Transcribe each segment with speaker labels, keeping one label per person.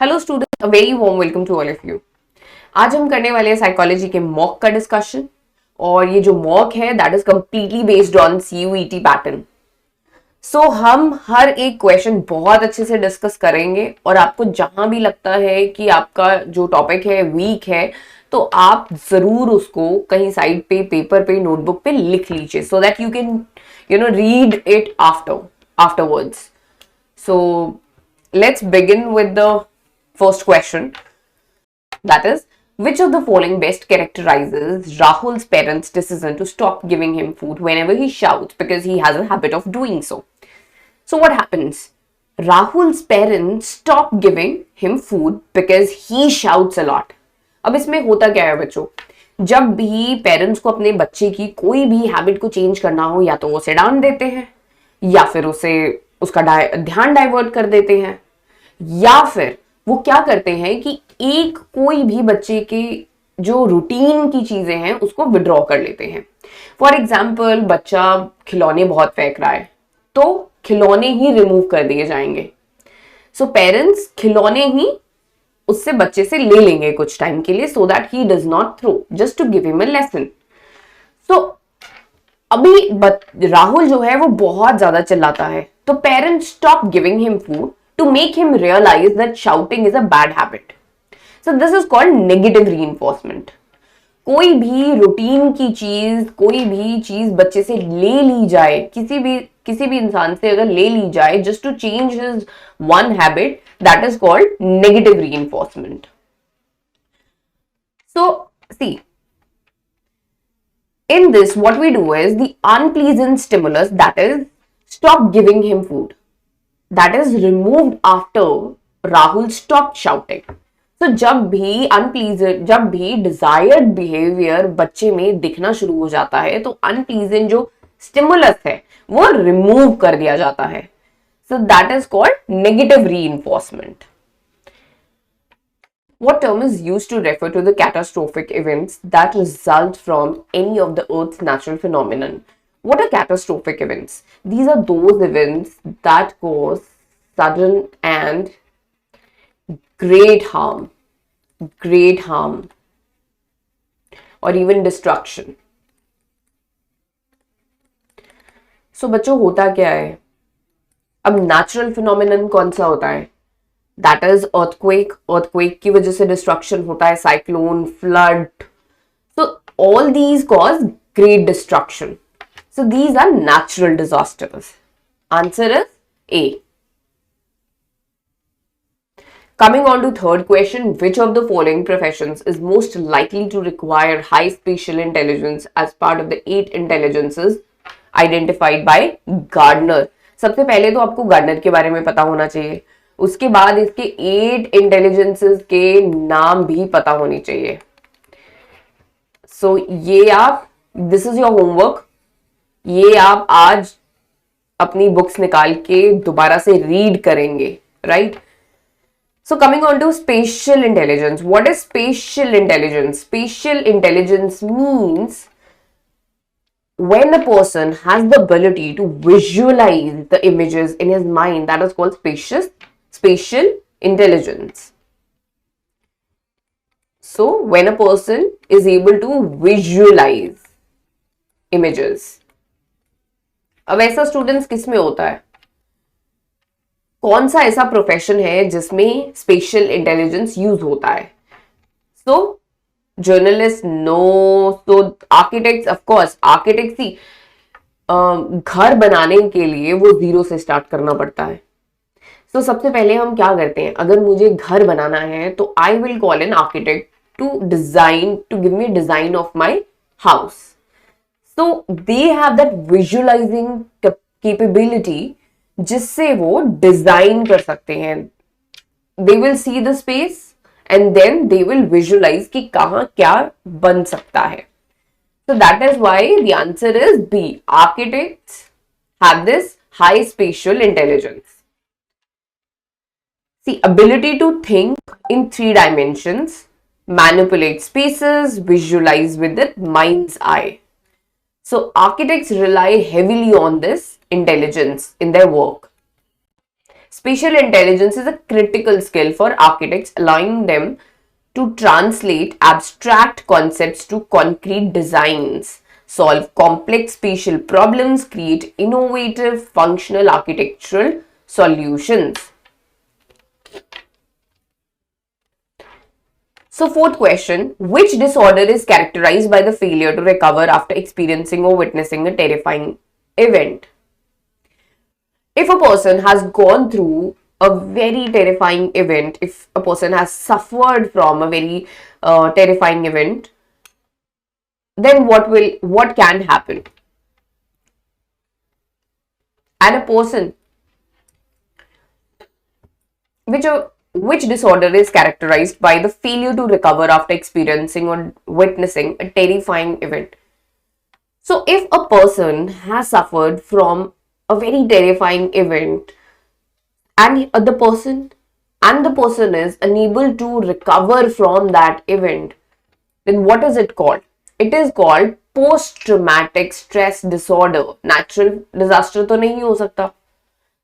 Speaker 1: Hello student, very warm welcome to all of you. आज हम करने वाले हैं साइकोलॉजी के मॉक का डिस्कशन। और ये जो मॉक है that is completely based on CUET pattern. So हम हर एक क्वेश्चन बहुत अच्छे से डिस्कस करेंगे और आपको जहां भी लगता है कि आपका जो टॉपिक है वीक है तो आप जरूर उसको कहीं साइड पे पेपर पे नोटबुक पे लिख लीजिए so that you can read it afterwards. So let's begin with the first question, that is, which of the following best characterizes Rahul's parents' decision to stop giving him food whenever he shouts because he has a habit of doing so? So what happens? Rahul's parents stop giving him food because he shouts a lot. अब इसमें होता क्या है बच्चों, जब भी parents को अपने बच्चे की कोई भी हैबिट को चेंज करना हो या तो वो उसे डांट देते हैं या फिर उसे उसका ध्यान डाइवर्ट कर देते हैं या फिर वो क्या करते हैं कि एक कोई भी बच्चे के जो रूटीन की चीजें हैं उसको विड्रॉ कर लेते हैं। फॉर एग्जाम्पल, बच्चा खिलौने बहुत फेंक रहा है तो खिलौने ही रिमूव कर दिए जाएंगे। सो पेरेंट्स खिलौने ही उससे बच्चे से ले लेंगे कुछ टाइम के लिए so that he does not throw, just to give him a lesson. So अभी राहुल जो है वो बहुत ज्यादा चिल्लाता है तो parents stop giving him food to make him realize that shouting is a bad habit. So this is called negative reinforcement. कोई भी रूटीन की चीज, कोई भी चीज बच्चे से ले ली जाए, किसी भी इंसान से अगर ले ली जाए just to change his one habit, that is called negative reinforcement. So see, in this what we do is the unpleasant stimulus, that is stop giving him food, that is removed after Rahul stopped shouting. So जब भी desired behavior बच्चे में दिखना शुरू हो जाता है तो unpleasant जो stimulus है वो remove कर दिया जाता है. So that is called negative reinforcement. What term is used to refer to the catastrophic events that result from any of the Earth's natural phenomenon? What are catastrophic events? These are those events that cause sudden and great harm, or even destruction. So बच्चों होता क्या है, अब natural phenomenon कौन सा होता है? That is earthquake की वजह से डिस्ट्रक्शन होता है, cyclone, flood. So all these cause great destruction. So these are natural disasters. Answer is A. Coming on to third question, which of the following professions is most likely to require high spatial intelligence as part of the 8 intelligences identified by Gardner? सबसे पहले तो आपको gardener के बारे में पता होना चाहिए, उसके बाद इसके 8 इंटेलिजेंसेस के नाम भी पता होनी चाहिए. So ये आप, this is your homework. ये आप आज अपनी बुक्स निकाल के दोबारा से रीड करेंगे, right? So coming on to spatial intelligence. What is spatial intelligence? Spatial intelligence means when a person has the ability to visualize the images in his mind, that is called spatial intelligence. So when a person is able to visualize images. अब ऐसा students किस में होता है? कौन सा ऐसा profession है जिसमें स्पेशल इंटेलिजेंस यूज होता है? सो जर्नलिस्ट नो. तो आर्किटेक्ट्स, ऑफ कोर्स आर्किटेक्ट्स ही घर बनाने के लिए वो जीरो से स्टार्ट करना पड़ता है. सो सबसे पहले हम क्या करते हैं, अगर मुझे घर बनाना है तो I will call an architect to give me design of my house. So they have that visualizing capability जिससे वो डिजाइन कर सकते हैं. They will see the space and then they will visualize कि कहाँ क्या बन सकता है. So that is why the answer is B. Architects have this high spatial intelligence. See, ability to think in 3 dimensions, manipulate spaces, visualize with the mind's eye. So architects rely heavily on this intelligence in their work. Spatial intelligence is a critical skill for architects, allowing them to translate abstract concepts to concrete designs, solve complex spatial problems, create innovative functional architectural solutions. So, fourth question, which disorder is characterized by the failure to recover after experiencing or witnessing a terrifying event? If a person has gone through a very terrifying event, if a person has suffered from a very terrifying event, then what can happen? And a person which which disorder is characterized by the failure to recover after experiencing or witnessing a terrifying event? So if a person has suffered from a very terrifying event and the person is unable to recover from that event, then what is it called? It is called post traumatic stress disorder. Natural disaster तो नहीं हो सकता,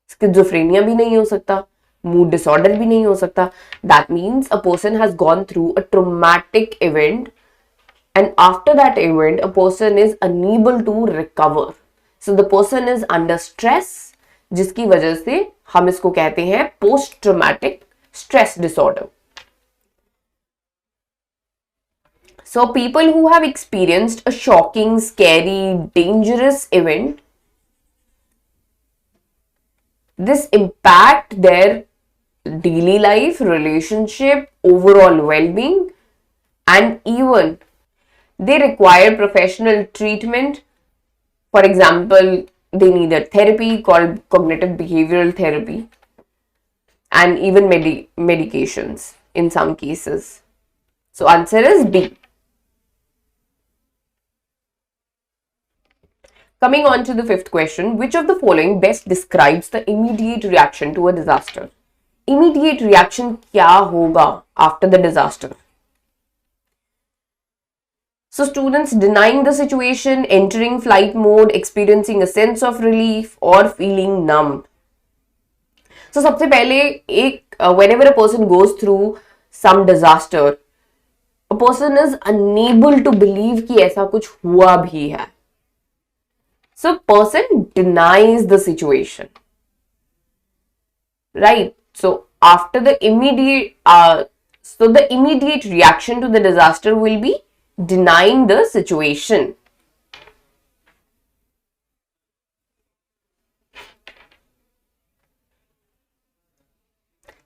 Speaker 1: schizophrenia भी नहीं हो सकता, mood disorder भी नहीं हो सकता. That means a person has gone through a traumatic event and after that event a person is unable to recover. So the person is under stress, जिसकी वजह से हम इसको कहते हैं post traumatic stress disorder. So people who have experienced a shocking, scary, dangerous event, this impact their daily life, relationship, overall well-being, and even they require professional treatment. For example, they need a therapy called cognitive behavioral therapy and even medications in some cases. So answer is B. Coming on to the fifth question, which of the following best describes the immediate reaction to a disaster? Immediate reaction क्या होगा after the disaster? So students denying the situation, entering flight mode, experiencing a sense of relief or feeling numb. So सबसे पहले whenever a person goes through some disaster, a person is unable to believe कि ऐसा कुछ हुआ भी है. So person denies the situation, right? So after the immediate, the immediate reaction to the disaster will be denying the situation.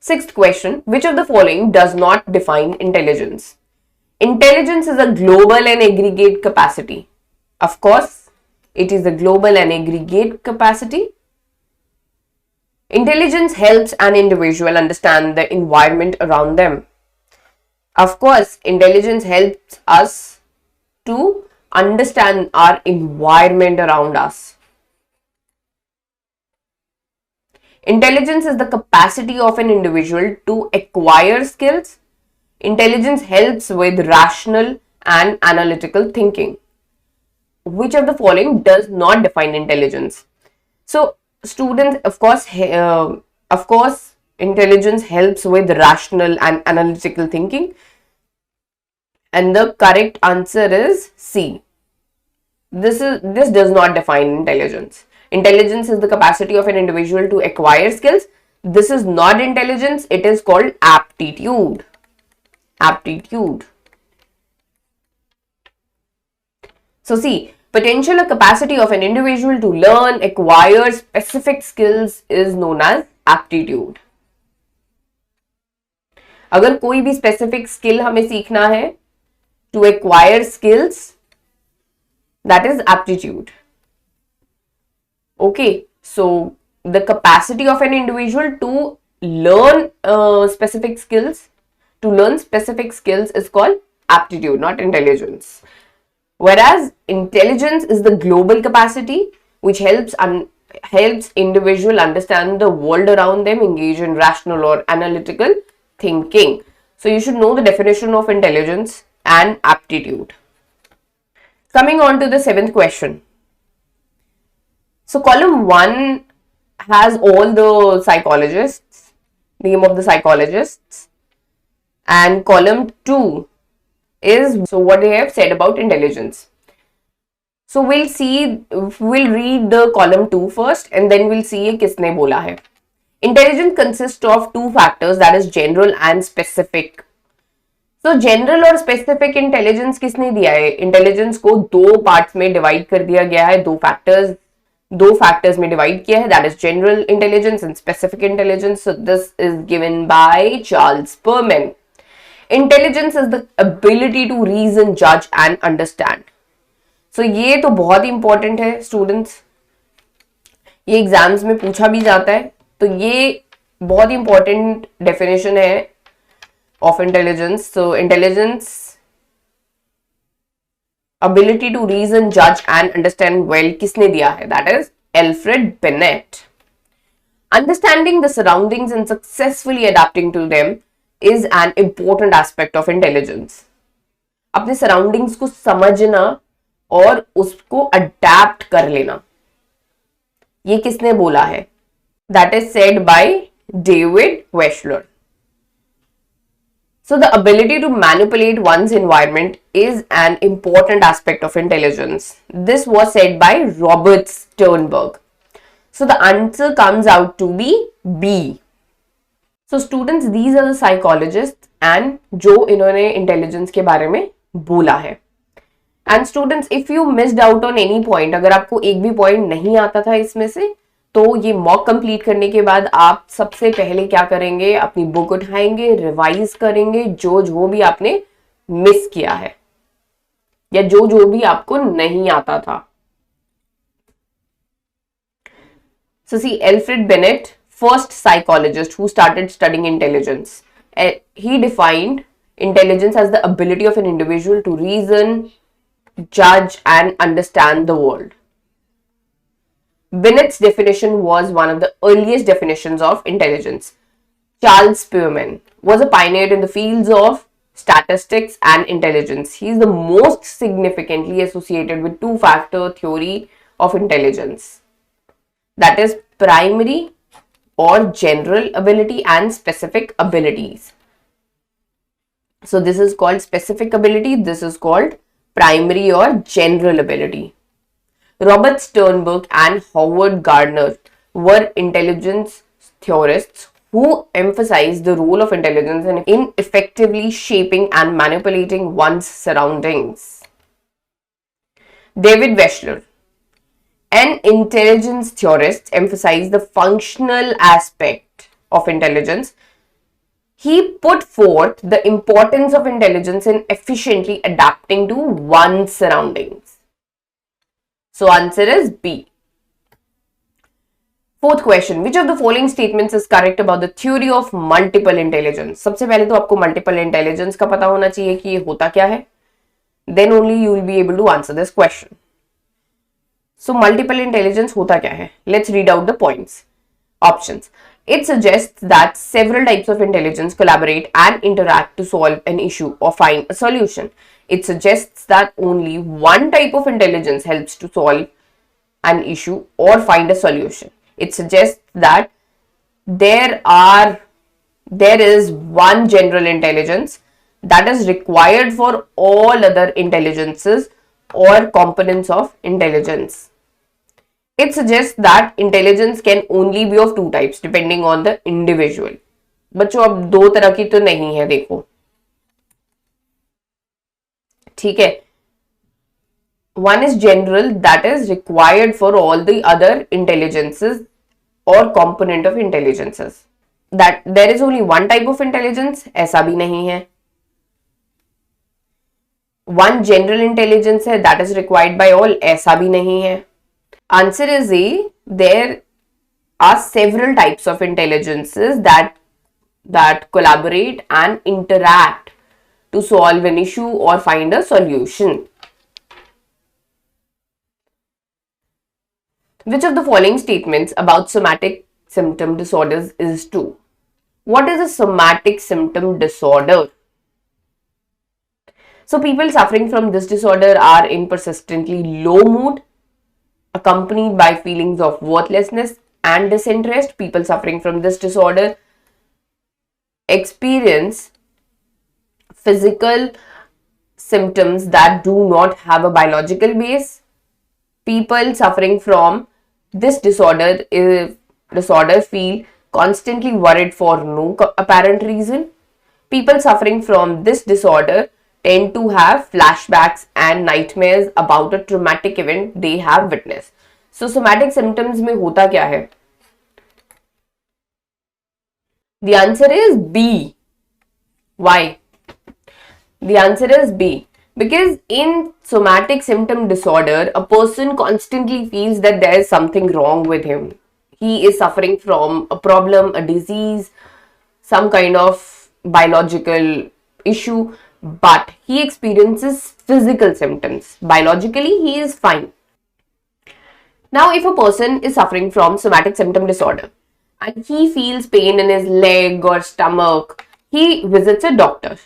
Speaker 1: Sixth question, which of the following does not define intelligence? Intelligence is a global and aggregate capacity. Of course, it is a global and aggregate capacity. Intelligence helps an individual understand the environment around them. Of course, intelligence helps us to understand our environment around us. Intelligence is the capacity of an individual to acquire skills. Intelligence helps with rational and analytical thinking. Which of the following does not define intelligence? So students, of course, intelligence helps with rational and analytical thinking. And the correct answer is C. This does not define intelligence. Intelligence is the capacity of an individual to acquire skills. This is not intelligence, it is called aptitude. Aptitude. So see, potential or capacity of an individual to learn, acquire specific skills is known as aptitude. अगर कोई भी specific skill हमें सीखना है, to acquire skills, that is aptitude. Okay, so the capacity of an individual to learn specific skills, is called aptitude, not intelligence. Whereas intelligence is the global capacity which helps individual understand the world around them, engage in rational or analytical thinking. So you should know the definition of intelligence and aptitude. Coming on to the seventh question. So column 1 has all the psychologists, name of the psychologists, and column 2 is so what they have said about intelligence. So we'll read the column 2 first and then we'll see ये किसने बोला है. Intelligence consists of two factors, that is general and specific. So general और specific intelligence किसने दिया है? Intelligence को दो parts में divide कर दिया गया है, दो factors में divide किया है, that is general intelligence and specific intelligence. So this is given by Charles Perman. Intelligence is the ability to reason, judge and understand. So ये तो बहुत ही इंपॉर्टेंट है स्टूडेंट्स, ये एग्जाम्स में पूछा भी जाता है, तो ये बहुत ही इंपॉर्टेंट डेफिनेशन है of intelligence. So intelligence, ability to reason, judge and understand well, किसने दिया है? That is Alfred Binet. Understanding the surroundings and successfully adapting to them is an important aspect of intelligence. अपने surroundings को समझना और उसको adapt कर लेना, ये किसने बोला है? That is said by David Wechsler. So the ability to manipulate one's environment is an important aspect of intelligence. This was said by Robert Sternberg. So the answer comes out to be B. So students, these are the psychologists and जो इन्होंने intelligence के बारे में बोला है. And students, if you missed out on any point, अगर आपको एक भी point नहीं आता था इसमें से, तो ये मॉक कंप्लीट करने के बाद आप सबसे पहले क्या करेंगे? अपनी बुक उठाएंगे, रिवाइज करेंगे जो भी आपने मिस किया है या जो भी आपको नहीं आता था. So see, Alfred Binet, first psychologist who started studying intelligence. He defined intelligence as the ability of an individual to reason, judge and understand the world. Binet's definition was one of the earliest definitions of intelligence. Charles Spearman was a pioneer in the fields of statistics and intelligence. He is the most significantly associated with two-factor theory of intelligence. That is primary or general ability and specific abilities. So this is called specific ability, this is called primary or general ability. Robert Sternberg and Howard Gardner were intelligence theorists who emphasized the role of intelligence in effectively shaping and manipulating one's surroundings. David Wechsler, an intelligence theorist, emphasized the functional aspect of intelligence. He put forth the importance of intelligence in efficiently adapting to one's surroundings. So answer is B. Fourth question, which of the following statements is correct about the theory of multiple intelligence? सबसे पहले तो आपको multiple intelligence का पता होना चाहिए कि ये होता क्या है. Then only you will be able to answer this question. So multiple intelligence होता क्या है? Let's read out the points. Options. It suggests that several types of intelligence collaborate and interact to solve an issue or find a solution. It suggests that only one type of intelligence helps to solve an issue or find a solution. It suggests that there is one general intelligence that is required for all other intelligences or components of intelligence. It suggests that intelligence can only be of two types depending on the individual. बच्चों अब दो तरह की तो नहीं है, देखो ठीक है. One is general, that is required for all the other intelligences or component of intelligences. That there is only one type of intelligence, ऐसा भी नहीं है. One general intelligence है, that is required by all, ऐसा भी नहीं है. Answer is A. There are several types of intelligences that collaborate and interact to solve an issue or find a solution. Which of the following statements about somatic symptom disorders is true? What is a somatic symptom disorder? So people suffering from this disorder are in persistently low mood, accompanied by feelings of worthlessness, and disinterest. People suffering from this disorder experience physical symptoms that do not have a biological base. People suffering from this disorder feel constantly worried for no apparent reason. People suffering from this disorder tend to have flashbacks and nightmares about a traumatic event they have witnessed. So somatic symptoms में होता क्या है? The answer is B. Why? The answer is B. Because in somatic symptom disorder, a person constantly feels that there is something wrong with him. He is suffering from a problem, a disease, some kind of biological issue, but he experiences physical symptoms. Biologically, he is fine. Now, if a person is suffering from somatic symptom disorder and he feels pain in his leg or stomach, he visits a doctor.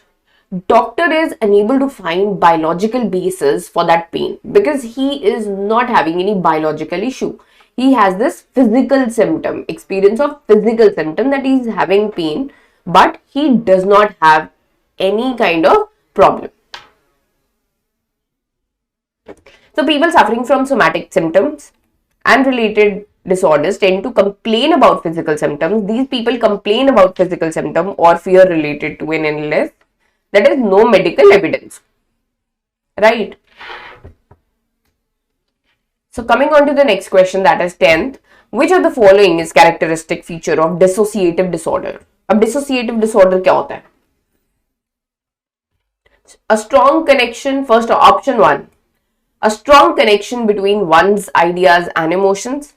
Speaker 1: Doctor is unable to find biological basis for that pain because he is not having any biological issue. He has this physical symptom, experience of physical symptom that he is having pain, but he does not have any kind of problem. So people suffering from somatic symptoms and related disorders tend to complain about physical symptoms. These people complain about physical symptom or fear related to an illness. That is no medical evidence, right? So coming on to the next question, that is 10th. Which of the following is characteristic feature of dissociative disorder? अब dissociative disorder क्या होता है? A strong connection, first option 1, a strong connection between one's ideas and emotions,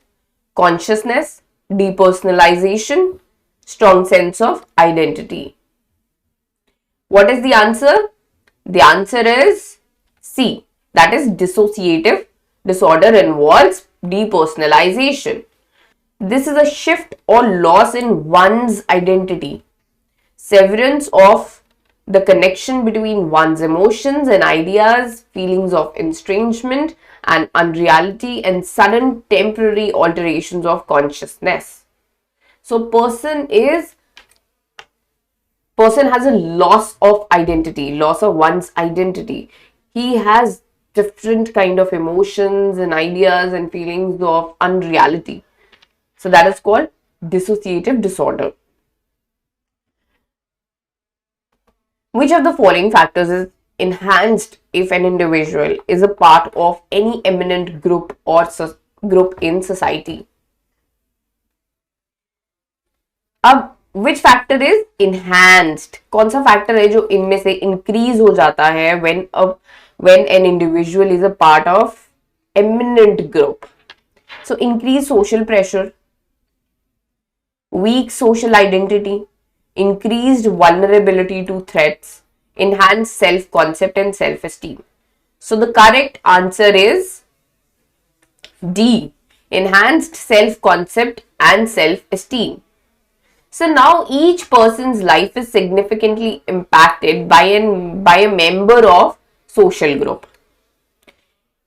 Speaker 1: consciousness, depersonalization, strong sense of identity. What is the answer? The answer is C. That is dissociative disorder involves depersonalization. This is a shift or loss in one's identity, severance of the connection between one's emotions and ideas, feelings of estrangement and unreality, and sudden temporary alterations of consciousness. So person has a loss of identity, loss of one's identity. He has different kind of emotions and ideas and feelings of unreality. So that is called dissociative disorder. Which of the following factors is enhanced if an individual is a part of any eminent group or group in society? अब which factor is enhanced? कौन सा factor है जो इनमें से increase हो जाता है when an individual is a part of eminent group? So increase social pressure, weak social identity, increased vulnerability to threats, enhanced self-concept and self-esteem. So the correct answer is D, enhanced self-concept and self-esteem. So now each person's life is significantly impacted by a member of social group.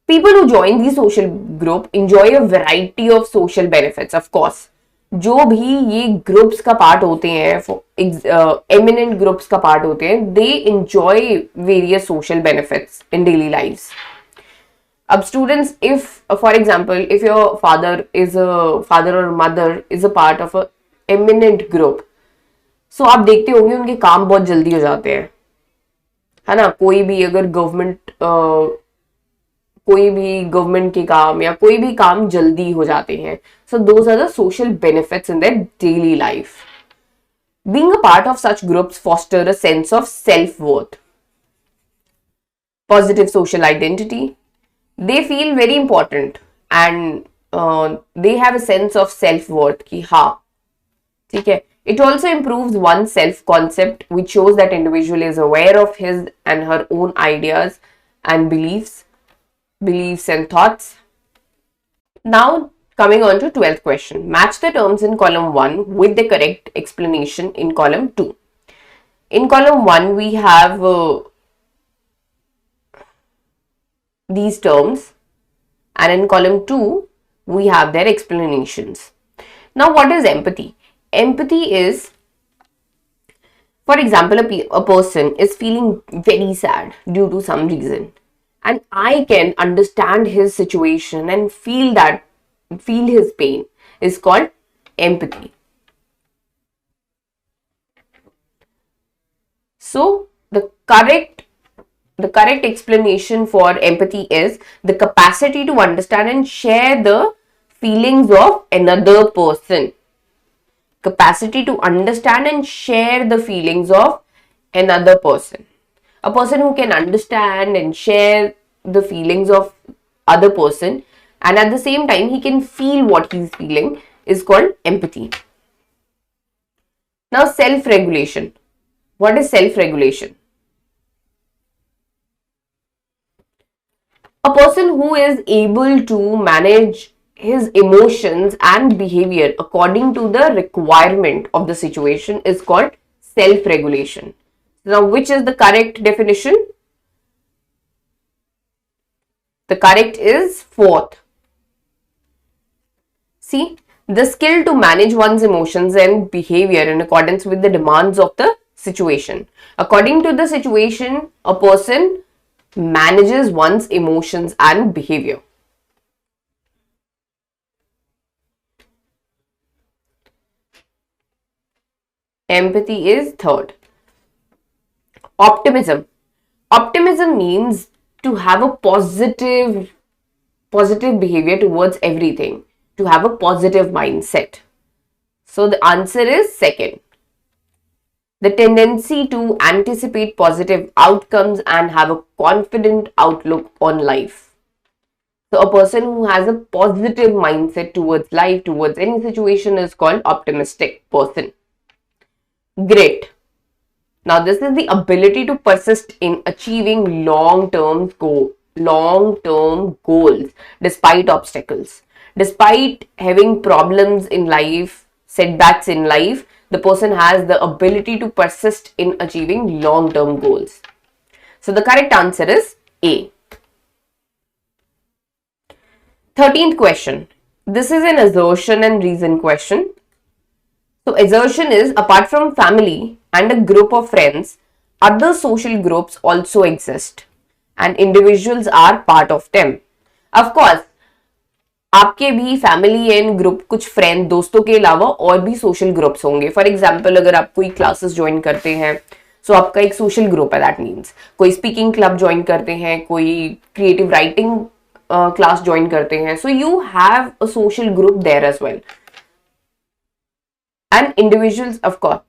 Speaker 1: People who join the social group enjoy a variety of social benefits, of course. जो भी ये groups का part होते हैं, eminent groups का part होते हैं, they enjoy various social benefits in daily lives. अब students, if for example if your father और mother is a part of a eminent group, so आप देखते होंगे उनके काम बहुत जल्दी हो जाते हैं, है ना. कोई भी गवर्नमेंट के काम या कोई भी काम जल्दी हो जाते हैं. So those are the social benefits in their daily life. Being a part of such groups foster a sense of self worth, positive social identity. They feel very important and they have a sense of self worth कि हाँ ठीक है. It also improves one's self-concept, which shows that individual is aware of his and her own ideas and beliefs and thoughts. Now, coming on to 12th question. Match the terms in column 1 with the correct explanation in column 2. In column 1, we have these terms, and in column 2, we have their explanations. Now, what is empathy? Empathy is, for example, a person is feeling very sad due to some reason, and I can understand his situation and feel his pain, is called empathy. So the correct explanation for empathy is the capacity to understand and share the feelings of another person. Capacity to understand and share the feelings of another person. A person who can understand and share the feelings of other person, and at the same time he can feel what he's feeling, is called empathy. Now, self-regulation. What is self-regulation? A person who is able to manage his emotions and behavior according to the requirement of the situation is called self-regulation. Now, which is the correct definition? The correct is fourth. See, the skill to manage one's emotions and behavior in accordance with the demands of the situation. According to the situation, a person manages one's emotions and behavior. Empathy is third. Optimism. Optimism means to have a positive behavior towards everything, to have a positive mindset. So the answer is second. The tendency to anticipate positive outcomes and have a confident outlook on life. So a person who has a positive mindset towards life, towards any situation, is called optimistic person. Grit. Now, this is the ability to persist in achieving long-term goals despite obstacles. Despite having problems in life, setbacks in life, the person has the ability to persist in achieving long-term goals. So the correct answer is A. 13th question. This is an assertion and reason question. So assertion is, apart from family and a group of friends, other social groups also exist and individuals are part of them. Of course, आपके भी family and group, कुछ friend दोस्तों के अलावा और भी social groups होंगे. For example, अगर आप कोई क्लासेस ज्वाइन करते हैं, सो आपका एक सोशल ग्रुप है. दैट मीन्स कोई स्पीकिंग क्लब ज्वाइन करते हैं, कोई क्रिएटिव राइटिंग क्लास ज्वाइन करते हैं, so you have a social group there as well. And individuals, of course.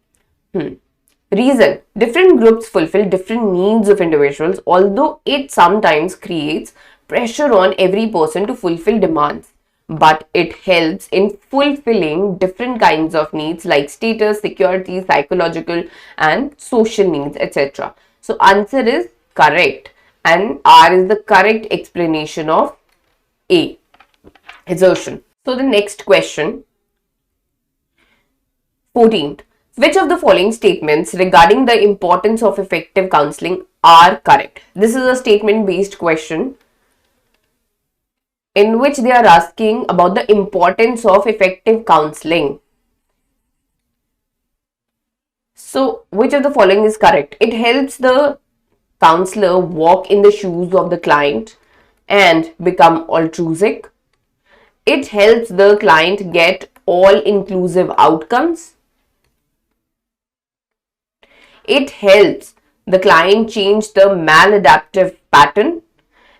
Speaker 1: Reason. Different groups fulfill different needs of individuals, although it sometimes creates pressure on every person to fulfill demands. But it helps in fulfilling different kinds of needs like status, security, psychological and social needs, etc. So answer is correct, and R is the correct explanation of A. Assertion. So the next question. 14th. Which of the following statements regarding the importance of effective counseling are correct? This is a statement based question in which they are asking about the importance of effective counseling. So, which of the following is correct? It helps the counselor walk in the shoes of the client and become altruistic. It helps the client get all-inclusive outcomes. It helps the client change the maladaptive pattern.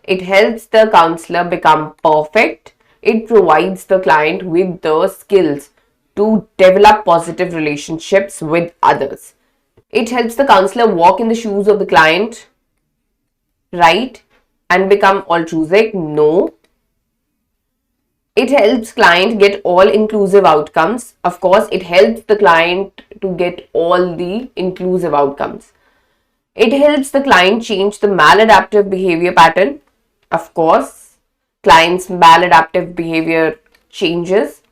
Speaker 1: It helps the counselor become perfect. It provides the client with the skills to develop positive relationships with others. It helps the counselor walk in the shoes of the client, right? And become altruistic? No. It helps client get all-inclusive outcomes. Of course, it helps the client to get all the inclusive outcomes. It helps the client change the maladaptive behavior pattern. Of course, client's maladaptive behavior changes.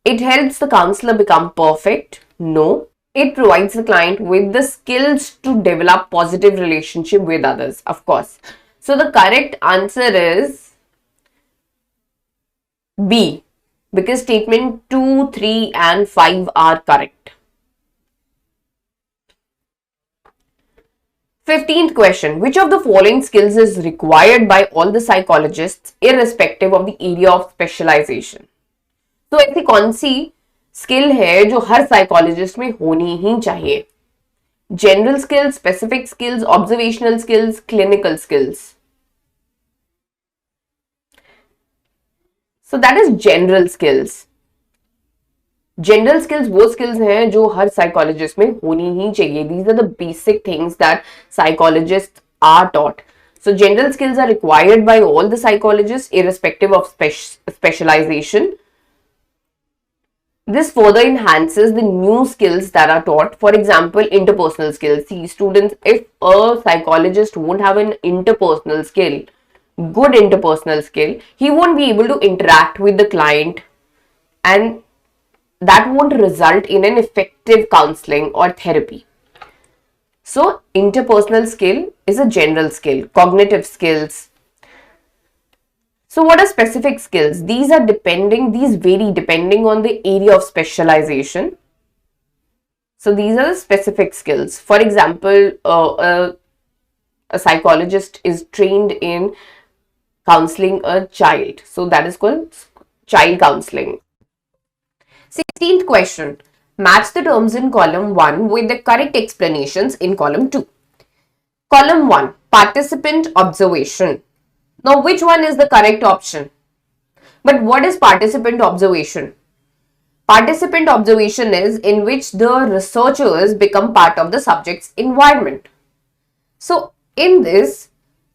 Speaker 1: It helps the counselor become perfect. No. It provides the client with the skills to develop positive relationship with others. Of course. So the correct answer is B. because statement 2, 3 and 5 are correct. 15th question. Which of the following skills is required by all the psychologists irrespective of the area of specialization? तो ऐसी कौन सी skill है जो हर psychologist में होनी ही चाहिए? General skills, specific skills, observational skills, clinical skills. So that is general skills. General skills वो skills हैं जो हर साइकोलॉजिस्ट में होनी ही चाहिए. These are the basic things that psychologists are taught. So general skills are required by all the psychologists irrespective of specialization. This further enhances the new skills that are taught. For example, interpersonal skills. See, students, if a psychologist won't have an interpersonal skill, good interpersonal skill, he won't be able to interact with the client, and that won't result in an effective counseling or therapy. So interpersonal skill is a general skill. Cognitive skills. So what are specific skills? These vary depending on the area of specialization. So these are the specific skills. For example, a psychologist is trained in counseling a child. So that is called child counseling. 16th question. Match the terms in column 1 with the correct explanations in column 2. Column 1. Participant observation. Now, which one is the correct option? But what is participant observation? Participant observation is in which the researchers become part of the subject's environment. So, in this,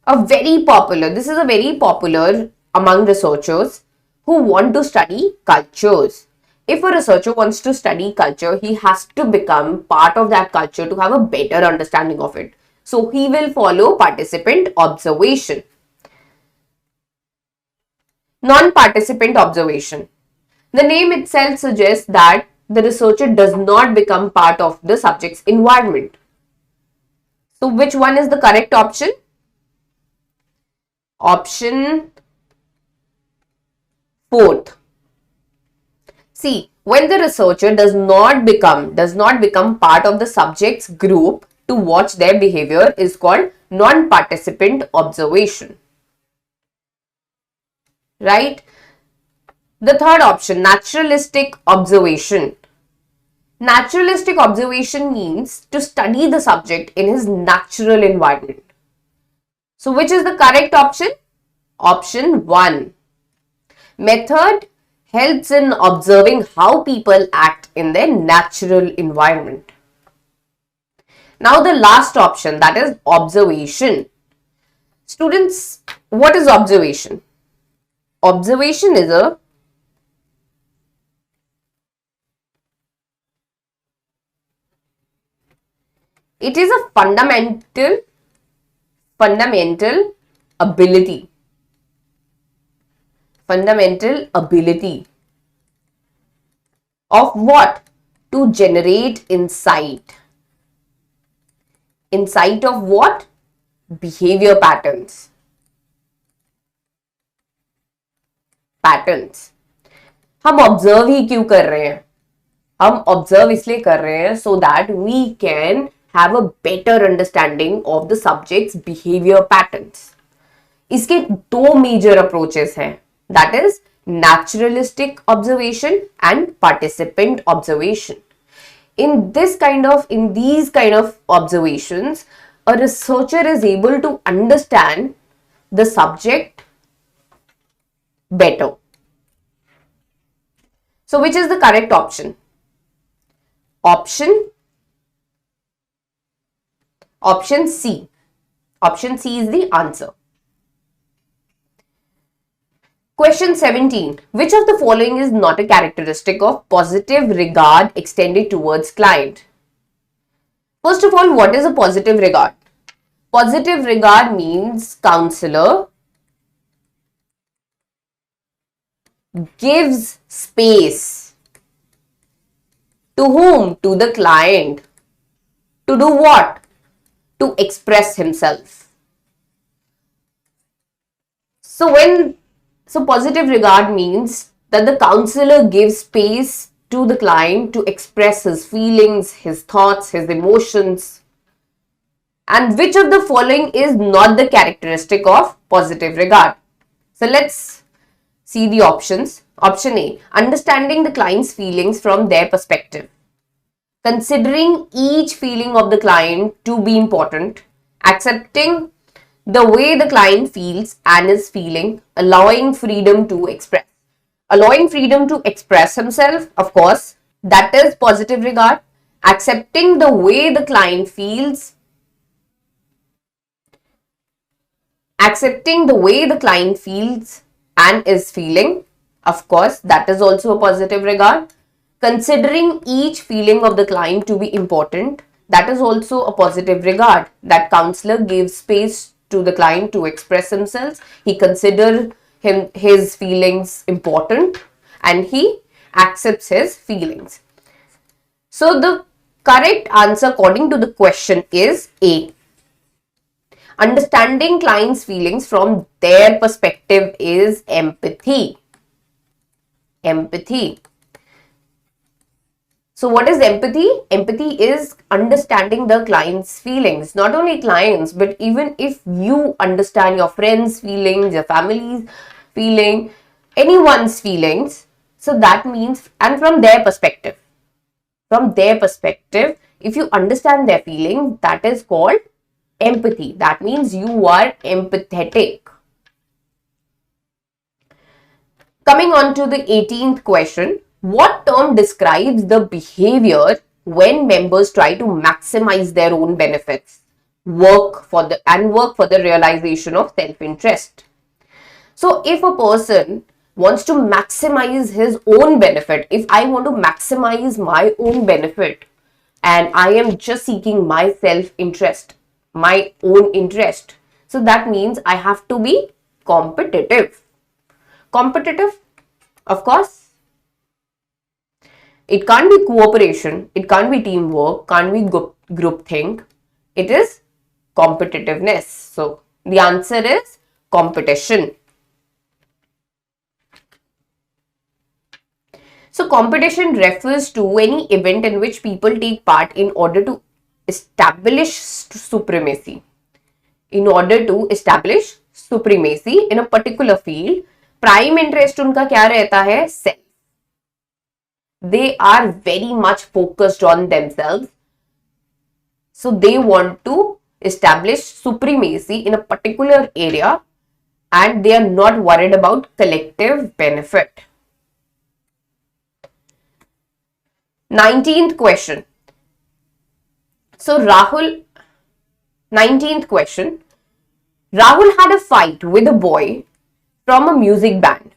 Speaker 1: this is a very popular among researchers who want to study cultures. If a researcher wants to study culture, he has to become part of that culture to have a better understanding of it. So, he will follow participant observation. Non-participant observation. The name itself suggests that the researcher does not become part of the subject's environment. So, which one is the correct option? Option 4th. See, when the researcher does not become part of the subject's group to watch their behavior is called non-participant observation. Right? The third option, naturalistic observation. Naturalistic observation means to study the subject in his natural environment. So, which is the correct option? Option 1. Method helps in observing how people act in their natural environment. Now, the last option, that is observation. Students, what is observation? Observation is a fundamental ability. Fundamental ability of what? To generate insight. Insight of what? Behavior patterns. Patterns. हम observe ही क्यों कर रहे हैं? हम observe इसलिए कर रहे हैं so that we can have a better understanding of the subject's behaviour patterns. इसके दो मेजर अप्रोचेस हैं, that is naturalistic observation and participant observation. In these kind of observations, a researcher is able to understand the subject better. So, which is the correct option? Option C. Option C is the answer. Question 17. Which of the following is not a characteristic of positive regard extended towards client? First of all, what is a positive regard? Positive regard means counselor gives space to whom? To the client. To do what? To express himself. So positive regard means that the counselor gives space to the client to express his feelings, his thoughts, his emotions. And which of the following is not the characteristic of positive regard? So let's see the options. Option A, understanding the client's feelings from their perspective. Considering each feeling of the client to be important, accepting the way the client feels and is feeling, allowing freedom to express. Allowing freedom to express himself, of course, that is positive regard. Accepting the way the client feels, accepting the way the client feels and is feeling, of course, that is also a positive regard. Considering each feeling of the client to be important, that is also a positive regard. That counselor gives space to the client to express himself. He considers his feelings important and he accepts his feelings. So the correct answer according to the question is A. Understanding clients' feelings from their perspective is empathy. Empathy. So what is empathy? Empathy is understanding the client's feelings. Not only clients, but even if you understand your friends' feelings, your family's feeling, anyone's feelings. So that means, and from their perspective. From their perspective, if you understand their feelings, that is called empathy. That means you are empathetic. Coming on to the 18th question. What term describes the behavior when members try to maximize their own benefits, work for the realization of self-interest? So if a person wants to maximize his own benefit, if I want to maximize my own benefit and I am just seeking my self-interest, my own interest, so that means I have to be competitive. Competitive, of course. It can't be cooperation, it can't be teamwork, can't be group think. It is competitiveness. So the answer is competition. So competition refers to any event in which people take part in order to establish supremacy. In order to establish supremacy in a particular field, prime interest उनका क्या रहता है? Self. They are very much focused on themselves. So they want to establish supremacy in a particular area and they are not worried about collective benefit. 19th question. So 19th question. Rahul had a fight with a boy from a music band.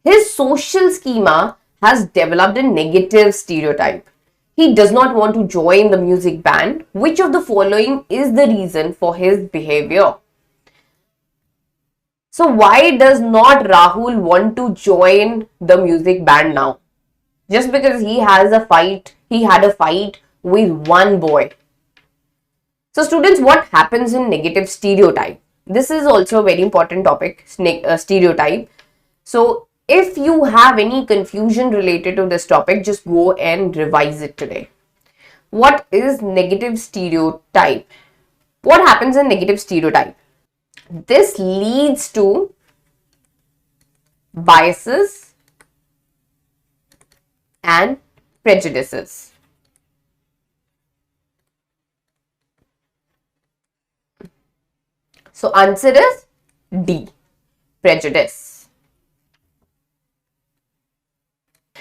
Speaker 1: His social schema has developed a negative stereotype. He does not want to join the music band. Which of the following is the reason for his behavior? So why does not Rahul want to join the music band now? Just because he had a fight with one boy. So students, what happens in negative stereotype? This is also a very important topic, stereotype. So if you have any confusion related to this topic, just go and revise it today. What is negative stereotype? What happens in negative stereotype? This leads to biases and prejudices. So answer is D, prejudice.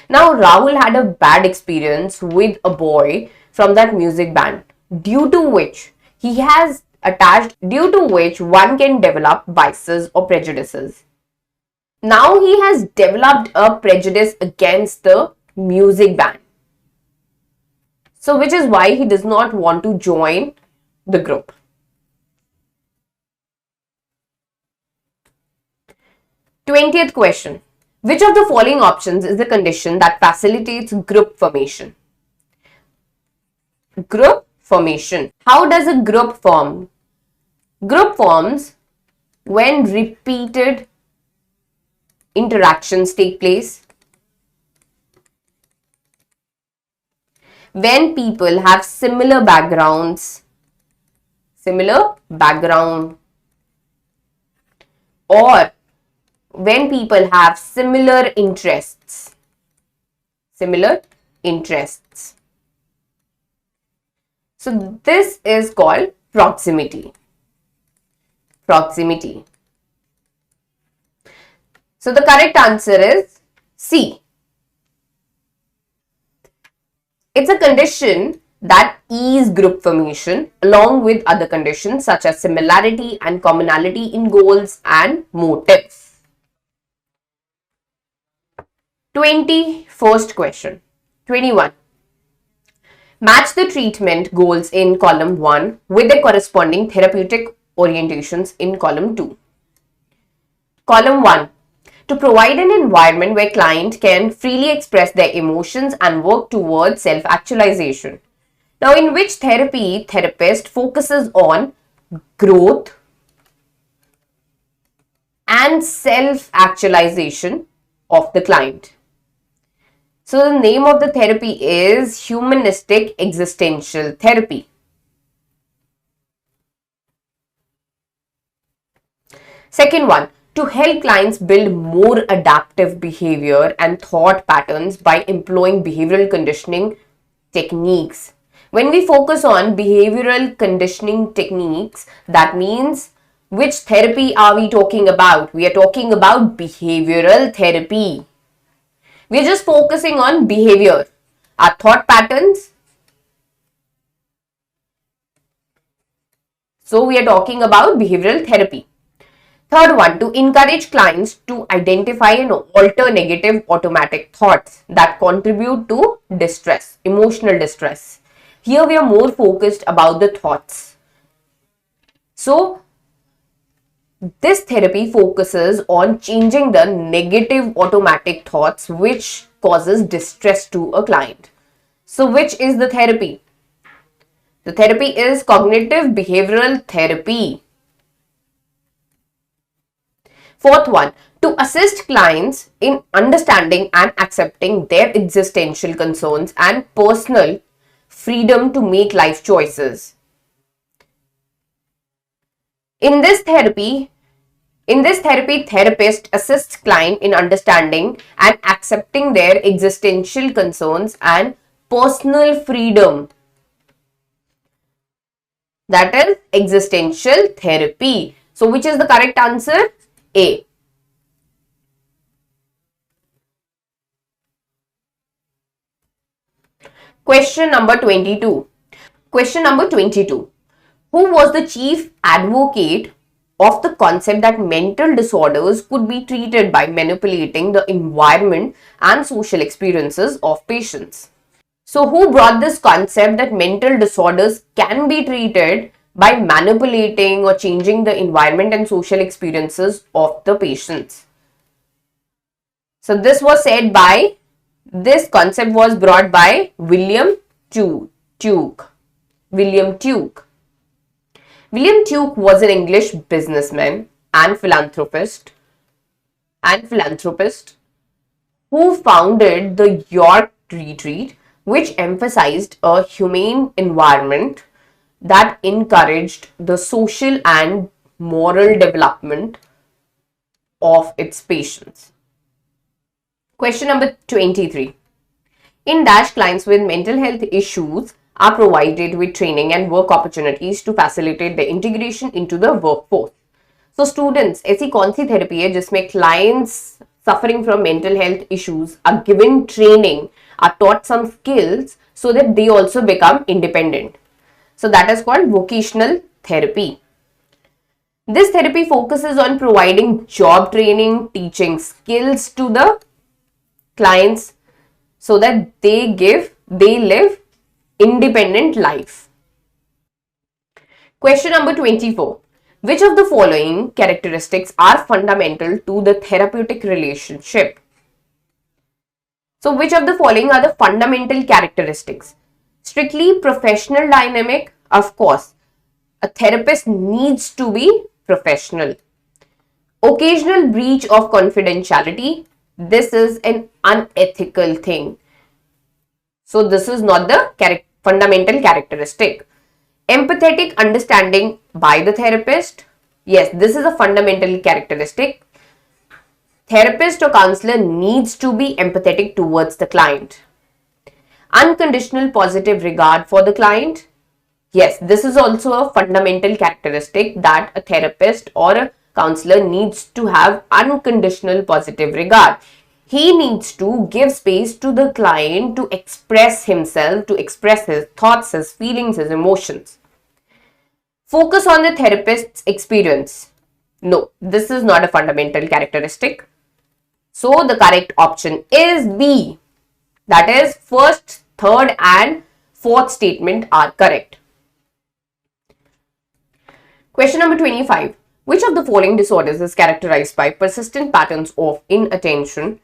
Speaker 1: Now Rahul had a bad experience with a boy from that music band, due to which one can develop biases or prejudices. Now he has developed a prejudice against the music band. So which is why he does not want to join the group. Twentieth question. Which of the following options is the condition that facilitates group formation? Group formation. How does a group form? Group forms when repeated interactions take place, when people have similar backgrounds, or when people have similar interests. So this is called proximity. So the correct answer is C. It's a condition that ease group formation along with other conditions such as similarity and commonality in goals and motives. 21st question. 21. Match the treatment goals in column 1 with the corresponding therapeutic orientations in column 2. Column 1. To provide an environment where client can freely express their emotions and work towards self-actualization. Now, in which therapist focuses on growth and self-actualization of the client. So the name of the therapy is humanistic existential therapy. Second one, to help clients build more adaptive behavior and thought patterns by employing behavioral conditioning techniques. When we focus on behavioral conditioning techniques, that means which therapy are we talking about? We are talking about behavioral therapy. We're just focusing on behavior, our thought patterns. So we are talking about behavioral therapy. Third one, to encourage clients to identify and alter negative automatic thoughts that contribute to distress, emotional distress. Here we are more focused about the thoughts. So this therapy focuses on changing the negative automatic thoughts which causes distress to a client. So which is the therapy? The therapy is cognitive behavioral therapy. Fourth one, to assist clients in understanding and accepting their existential concerns and personal freedom to make life choices. In this therapy, therapist assists client in understanding and accepting their existential concerns and personal freedom. That is existential therapy. So, which is the correct answer? A. Question number 22. Question number 22. Who was the chief advocate of the concept that mental disorders could be treated by manipulating the environment and social experiences of patients? So, who brought this concept that mental disorders can be treated by manipulating or changing the environment and social experiences of the patients? So, this concept was brought by William Tuke. William Tuke was an English businessman and philanthropist who founded the York Retreat, which emphasized a humane environment that encouraged the social and moral development of its patients. Question number 23. In Dash, clients with mental health issues are provided with training and work opportunities to facilitate the integration into the workforce. So students, ऐसी कौन सी therapy है जिसमें clients suffering from mental health issues are given training, are taught some skills so that they also become independent. So that is called vocational therapy. This therapy focuses on providing job training, teaching skills to the clients so that they live independent life. Question number 24. Which of the following characteristics are fundamental to the therapeutic relationship? So, which of the following are the fundamental characteristics? Strictly professional dynamic, of course. A therapist needs to be professional. Occasional breach of confidentiality. This is an unethical thing. So this is not the fundamental characteristic. Empathetic understanding by the therapist. Yes, this is a fundamental characteristic. Therapist or counselor needs to be empathetic towards the client. Unconditional positive regard for the client. Yes, this is also a fundamental characteristic that a therapist or a counselor needs to have unconditional positive regard. He needs to give space to the client to express himself, to express his thoughts, his feelings, his emotions. Focus on the therapist's experience. No, this is not a fundamental characteristic. So the correct option is B. That is, first, third and fourth statement are correct. Question number 25. Which of the following disorders is characterized by persistent patterns of inattention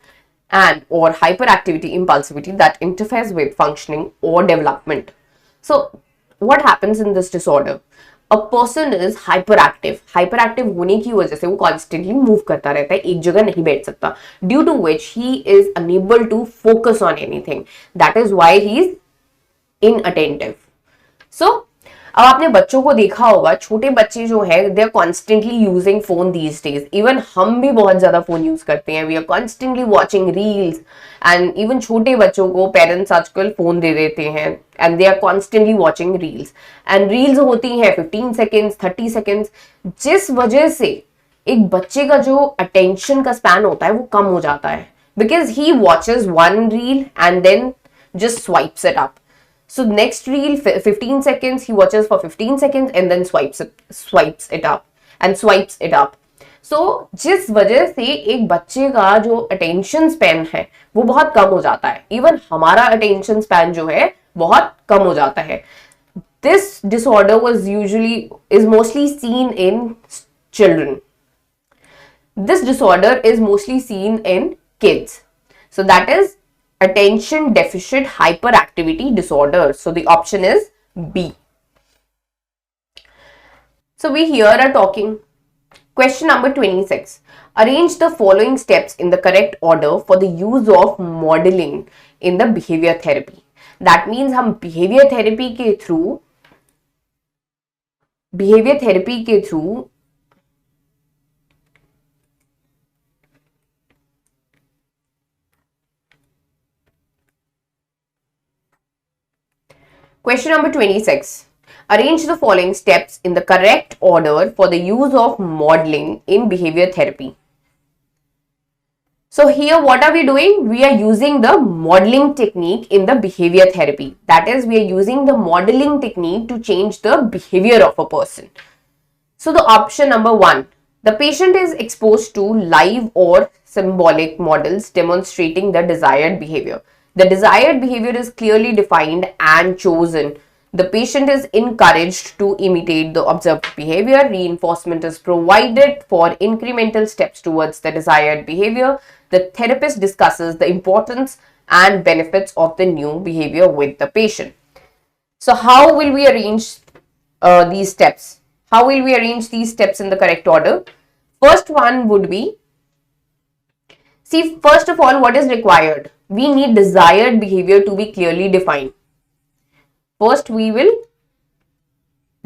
Speaker 1: and or hyperactivity impulsivity that interferes with functioning or development? So what happens in this disorder? A person is hyperactive. Hyperactive होने की वजह से वो constantly move करता रहता है, एक जगह नहीं बैठ सकता, due to which he is unable to focus on anything. That is why he is inattentive. So अब आपने बच्चों को देखा होगा, छोटे बच्चे जो है they are constantly using phone these days. Even हम भी बहुत ज्यादा फोन यूज करते हैं. We are constantly watching reels and even छोटे बच्चों को पेरेंट्स आजकल फोन दे देते हैं and they are constantly watching reels. And reels होती हैं 15 सेकेंड्स 30 सेकेंड्स, जिस वजह से एक बच्चे का जो अटेंशन का स्पैन होता है वो कम हो जाता है, because he watches one reel and then just swipes it up. So next reel 15 seconds, he watches for 15 seconds and then swipes it up. So जिस वजह से एक बच्चे का जो अटेंशन स्पैन है वो बहुत कम हो जाता है. इवन हमारा अटेंशन स्पैन जो है बहुत कम हो जाता है. This disorder is mostly seen in children. This disorder is mostly seen in kids. So that is attention deficit hyperactivity disorder. So the option is B. So we here are talking. Question number 26. Arrange the following steps in the correct order for the use of modeling in the behavior therapy. That means हम behavior therapy के through Question number 26. Arrange the following steps in the correct order for the use of modeling in behavior therapy. So here what are we doing? We are using the modeling technique in the behavior therapy. That is, we are using the modeling technique to change the behavior of a person. So the option number 1. The patient is exposed to live or symbolic models demonstrating the desired behavior. The desired behavior is clearly defined and chosen. The patient is encouraged to imitate the observed behavior. Reinforcement is provided for incremental steps towards the desired behavior. The therapist discusses the importance and benefits of the new behavior with the patient. So how will we arrange these steps? How will we arrange these steps in the correct order? First one would be, see, first of all, what is required? We need desired behavior to be clearly defined. First, we will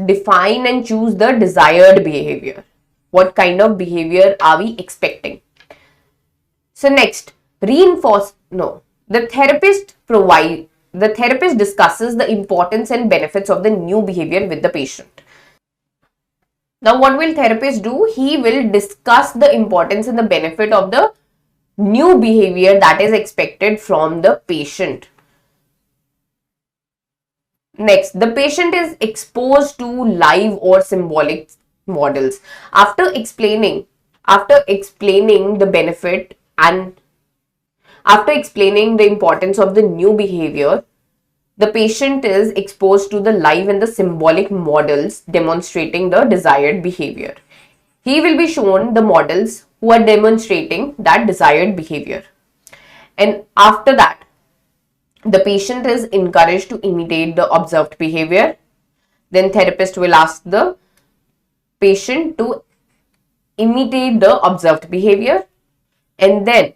Speaker 1: define and choose the desired behavior. What kind of behavior are we expecting? So next, the therapist discusses the importance and benefits of the new behavior with the patient. Now, what will therapist do? He will discuss the importance and the benefit of the new behavior that is expected from the patient. Next, the patient is exposed to live or symbolic models. After explaining the benefit and after explaining the importance of the new behavior, the patient is exposed to the live and the symbolic models demonstrating the desired behavior. He will be shown the models who are demonstrating that desired behavior. And after that, the patient is encouraged to imitate the observed behavior. Then therapist will ask the patient to imitate the observed behavior. And then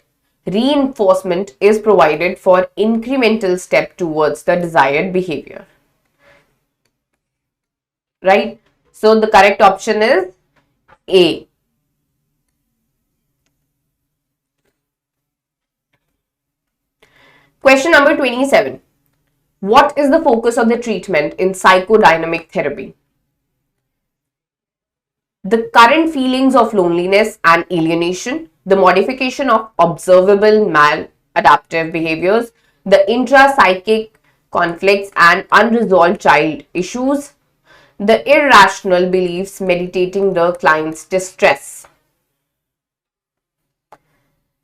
Speaker 1: reinforcement is provided for incremental step towards the desired behavior. Right? So the correct option is A. Question number 27. What is the focus of the treatment in psychodynamic therapy? The current feelings of loneliness and alienation, the modification of observable maladaptive behaviors, the intrapsychic conflicts and unresolved child issues, the irrational beliefs meditating the client's distress.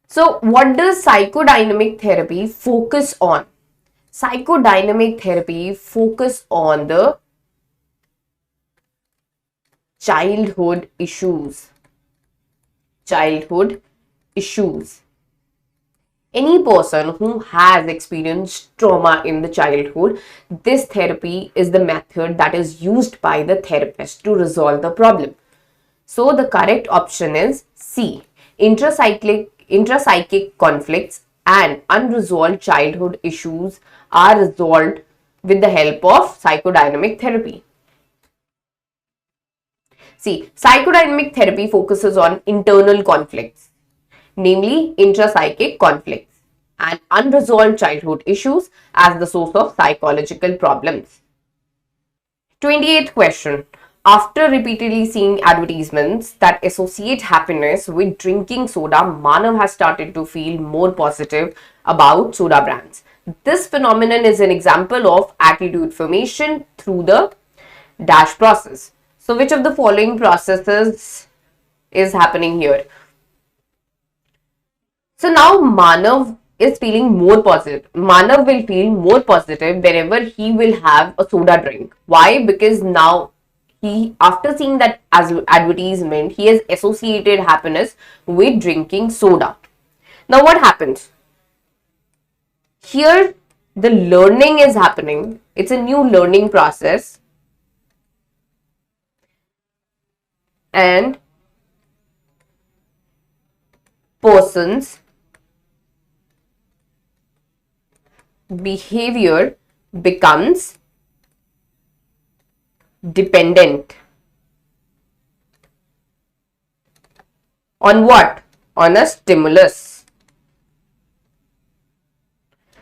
Speaker 1: So, what does psychodynamic therapy focus on? Psychodynamic therapy focus on the childhood issues. Childhood issues. Any person who has experienced trauma in the childhood, this therapy is the method that is used by the therapist to resolve the problem. So the correct option is C. Intrapsychic conflicts and unresolved childhood issues are resolved with the help of psychodynamic therapy. See, psychodynamic therapy focuses on internal conflicts, namely intrapsychic conflicts and unresolved childhood issues as the source of psychological problems. 28th question. After repeatedly seeing advertisements that associate happiness with drinking soda, Manav has started to feel more positive about soda brands. This phenomenon is an example of attitude formation through the dash process. So, which of the following processes is happening here? So, now Manav is feeling more positive. Manav will feel more positive whenever he will have a soda drink. Why? Because now he, after seeing that as advertisement, he has associated happiness with drinking soda. Now, what happens? Here, the learning is happening. It's a new learning process. And person's behavior becomes dependent on what? On a stimulus.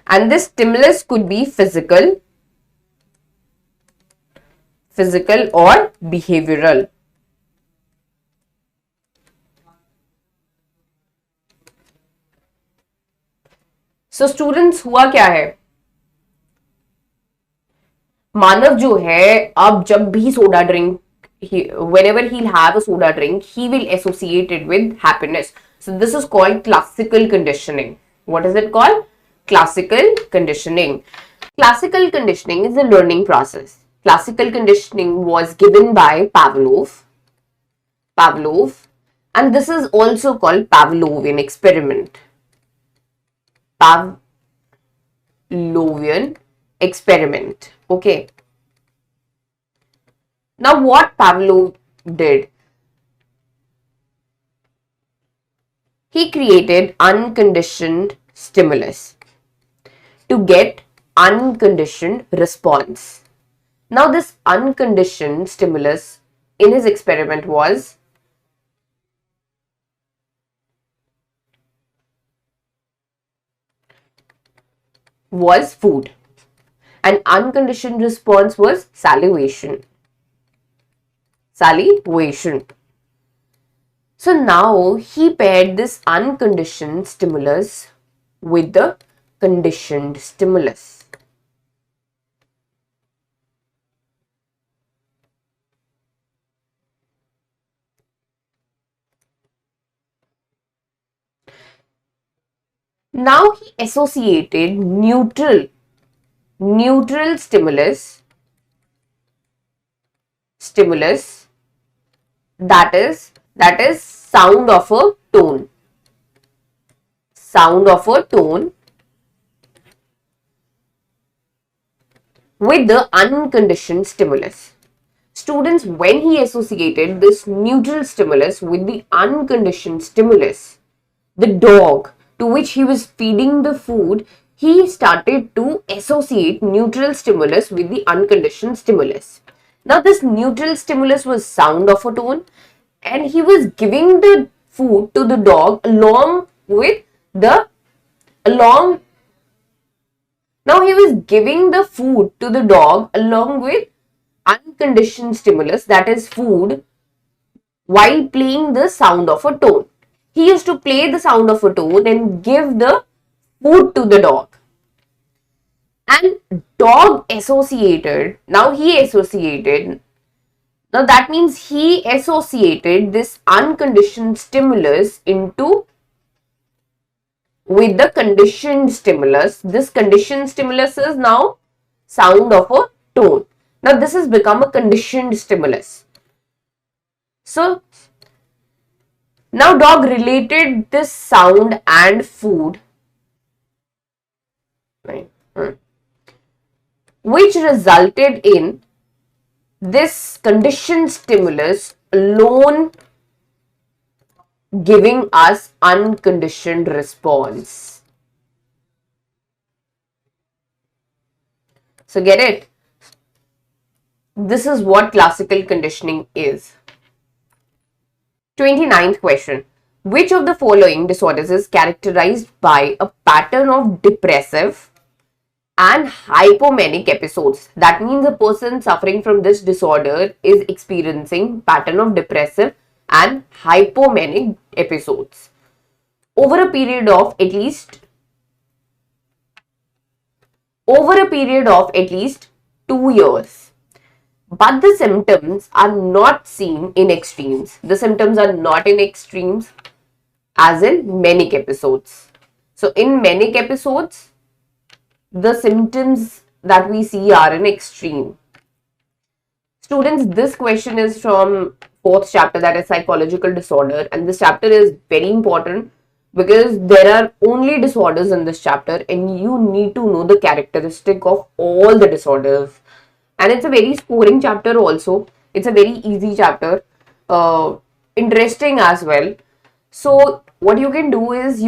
Speaker 1: And this stimulus could be physical or behavioral. So students, हुआ क्या है? मानव जो है अब जब भी soda drink, whenever he'll have a soda drink, he will associate it with happiness. So this is called classical conditioning. What is it called? Classical conditioning. Classical conditioning is a learning process. Classical conditioning was given by Pavlov, and this is also called Pavlovian experiment. Pavlovian experiment. Okay. Now, what Pavlov did? He created unconditioned stimulus to get unconditioned response. Now, this unconditioned stimulus in his experiment was food. An unconditioned response was salivation. So now he paired this unconditioned stimulus with the conditioned stimulus. Now he associated neutral stimulus that is sound of a tone with the unconditioned stimulus. Students, when he associated this neutral stimulus with the unconditioned stimulus, the dog to which he was feeding the food, he started to associate neutral stimulus with the unconditioned stimulus. Now, this neutral stimulus was sound of a tone, and he was giving the food to the dog with the along now he was giving the food to the dog along with unconditioned stimulus, that is food, while playing the sound of a tone. He used to play the sound of a tone and give the food to the dog. And dog associated, now that means he associated this unconditioned stimulus with the conditioned stimulus. This conditioned stimulus is now sound of a tone. Now this has become a conditioned stimulus. So now dog related this sound and food, which resulted in this conditioned stimulus alone giving us unconditioned response. So get it? This is what classical conditioning is. 29th question. Which of the following disorders is characterized by a pattern of depressive and hypomanic episodes? That means a person suffering from this disorder is experiencing pattern of depressive and hypomanic episodes over a period of at least 2 years. But the symptoms are not seen in extremes. The symptoms are not in extremes as in manic episodes. So in manic episodes, the symptoms that we see are in extreme. Students, this question is from 4th chapter, that is psychological disorder, and this chapter is very important because there are only disorders in this chapter and you need to know the characteristic of all the disorders. And it's a very scoring chapter also. It's a very easy chapter, interesting as well. So what you can do is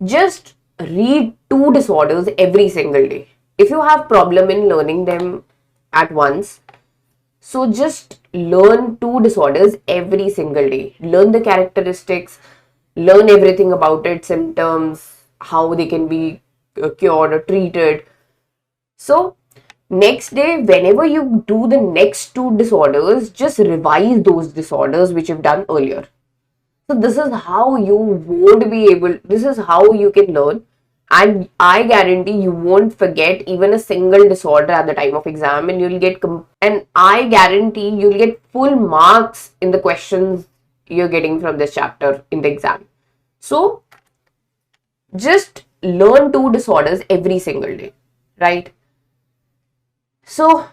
Speaker 1: just read 2 disorders every single day. If you have problem in learning them at once, so just learn 2 disorders every single day. Learn the characteristics, learn everything about it, symptoms, how they can be cured or treated. So next day, whenever you do the next 2 disorders, just revise those disorders which you've done earlier. So this is how this is how you can learn, and I guarantee you won't forget even a single disorder at the time of exam, and I guarantee you'll get full marks in the questions you're getting from this chapter in the exam. So just learn 2 disorders every single day, right? So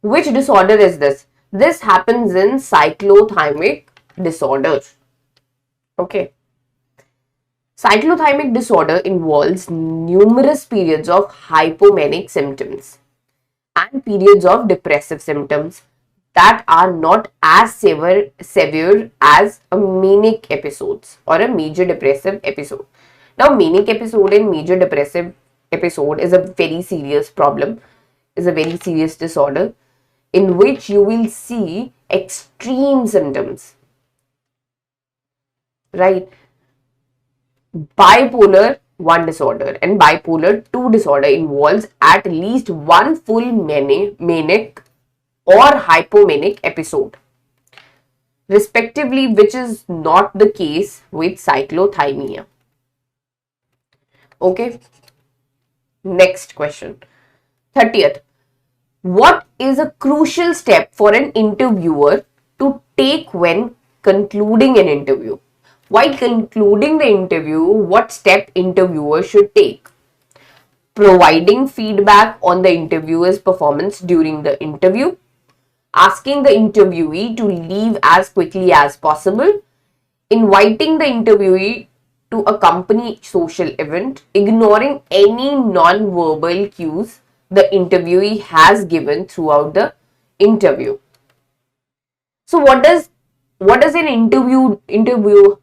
Speaker 1: which disorder is this? This happens in cyclothymic disorder. Okay. Cyclothymic disorder involves numerous periods of hypomanic symptoms and periods of depressive symptoms that are not as severe as a manic episodes or a major depressive episode. Now, manic episode and major depressive episode is a very serious problem, is a very serious disorder in which you will see extreme symptoms, right? Bipolar 1 disorder and bipolar 2 disorder involves at least one full manic or hypomanic episode, respectively, which is not the case with cyclothymia. Okay. Next question. 30th. What is a crucial step for an interviewer to take when concluding an interview? While concluding the interview, what step interviewer should take? Providing feedback on the interviewer's performance during the interview, asking the interviewee to leave as quickly as possible, inviting the interviewee to a company social event, ignoring any non-verbal cues the interviewee has given throughout the interview. So what does what does an interview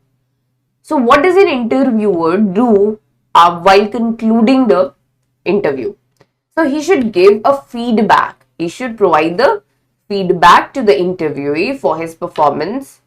Speaker 1: so what does an interviewer do while concluding the interview? So he should give a feedback. He should provide the feedback to the interviewee for his performance.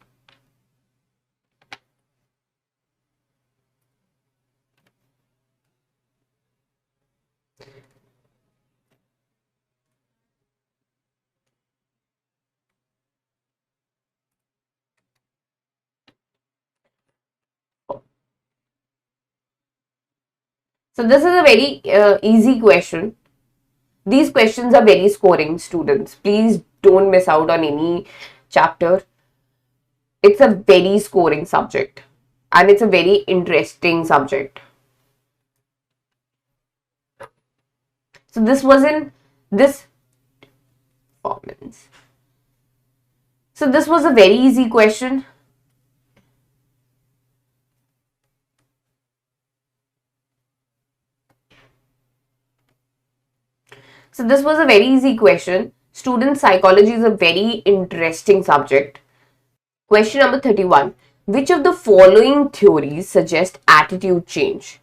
Speaker 1: So this is a very easy question. These questions are very scoring, students. Please don't miss out on any chapter. It's a very scoring subject and it's a very interesting subject. So this was in this performance. So this was a very easy question. So this was a very easy question. Student psychology is a very interesting subject. Question number 31. Which of the following theories suggest attitude change,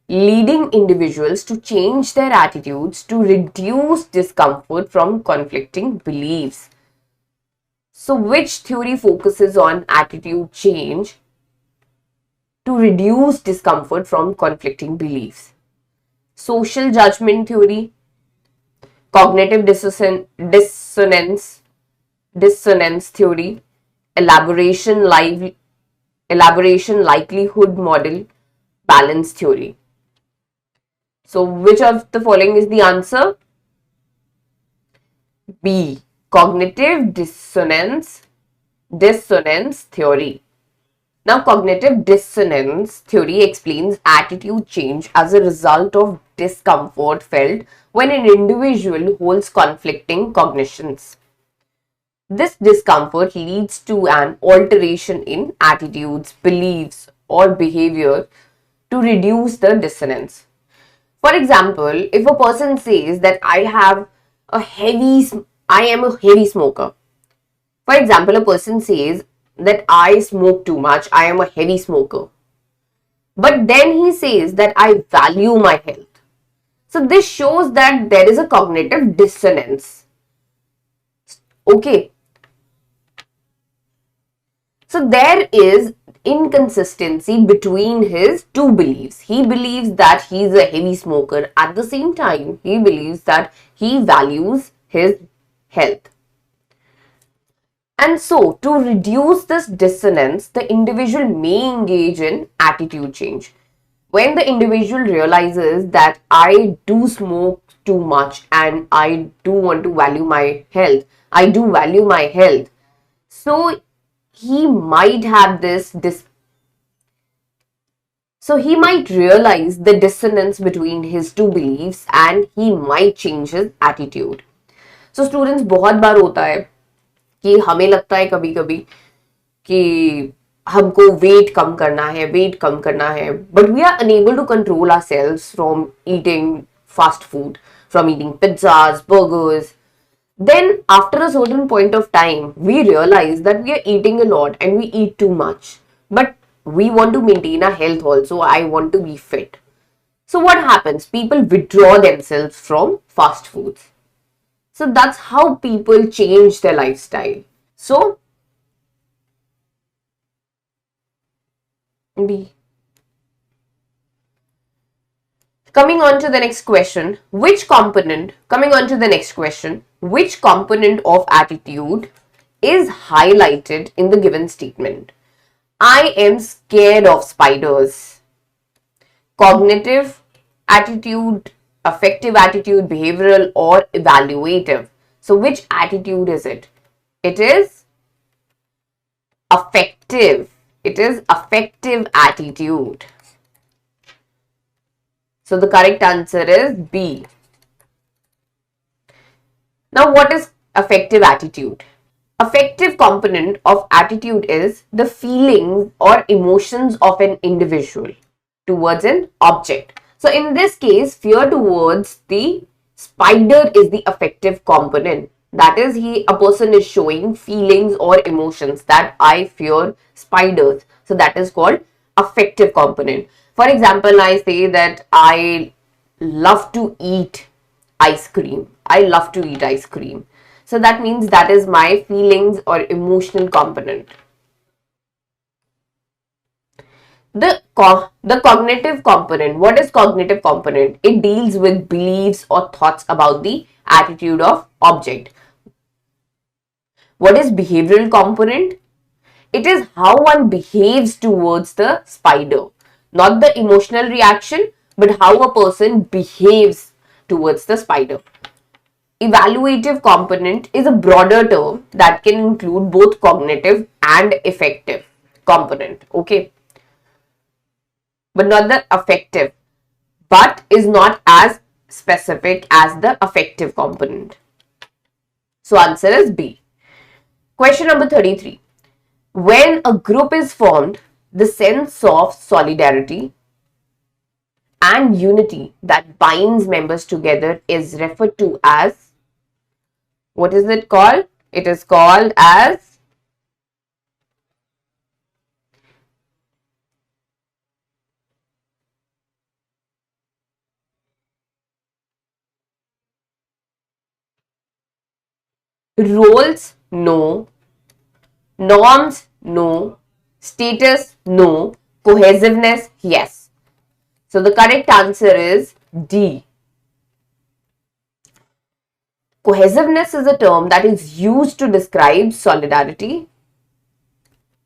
Speaker 1: leading individuals to change their attitudes to reduce discomfort from conflicting beliefs? So which theory focuses on attitude change to reduce discomfort from conflicting beliefs? Social judgment theory, cognitive dissonance theory, elaboration likelihood model, balance theory. So which of the following is the answer? B. Cognitive dissonance theory. Now, cognitive dissonance theory explains attitude change as a result of discomfort felt when an individual holds conflicting cognitions. This discomfort leads to an alteration in attitudes, beliefs, or behavior to reduce the dissonance. For example, if a person says that I am a heavy smoker. For example, a person says that I smoke too much, I am a heavy smoker. But then he says that I value my health. So this shows that there is a cognitive dissonance. Okay. So there is inconsistency between his two beliefs. He believes that he is a heavy smoker. At the same time, he believes that he values his health. And so, to reduce this dissonance, the individual may engage in attitude change. When the individual realizes that I do smoke too much and I do want to value my health, I do value my health. So, he might have so he might realize the dissonance between his two beliefs and he might change his attitude. So, students, बहुत बार होता है कि हमें लगता है कभी कभी कि हमको वेट कम करना है but we are unable to control ourselves from eating fast food, from eating pizzas, burgers. Then after a certain point of time we realize that we are eating a lot and we eat too much, but we want to maintain our health also. I want to be fit. So what happens? People withdraw themselves from fast foods. So that's how people change their lifestyle. So B. Coming on to the next question, which component of attitude is highlighted in the given statement? I am scared of spiders. Cognitive attitude, affective attitude, behavioral, or evaluative. So which attitude is it? It is affective. It is affective attitude. So the correct answer is B. Now what is affective attitude? Affective component of attitude is the feelings or emotions of an individual towards an object. So in this case, fear towards the spider is the affective component. That is, a person is showing feelings or emotions that I fear spiders. So that is called affective component. For example, I say that I love to eat ice cream. I love to eat ice cream. So that means that is my feelings or emotional component. The cognitive component. What is cognitive component? It deals with beliefs or thoughts about the attitude of object. What is behavioral component? It is how one behaves towards the spider, not the emotional reaction, but how a person behaves towards the spider. Evaluative component is a broader term that can include both cognitive and affective component. Okay, but not the affective, but is not as specific as the affective component. So answer is B. Question number 33. When a group is formed, the sense of solidarity and unity that binds members together is referred to as, what is it called? It is called as roles, no. Norms, no. Status, no. Cohesiveness, yes. So the correct answer is D. Cohesiveness is a term that is used to describe solidarity,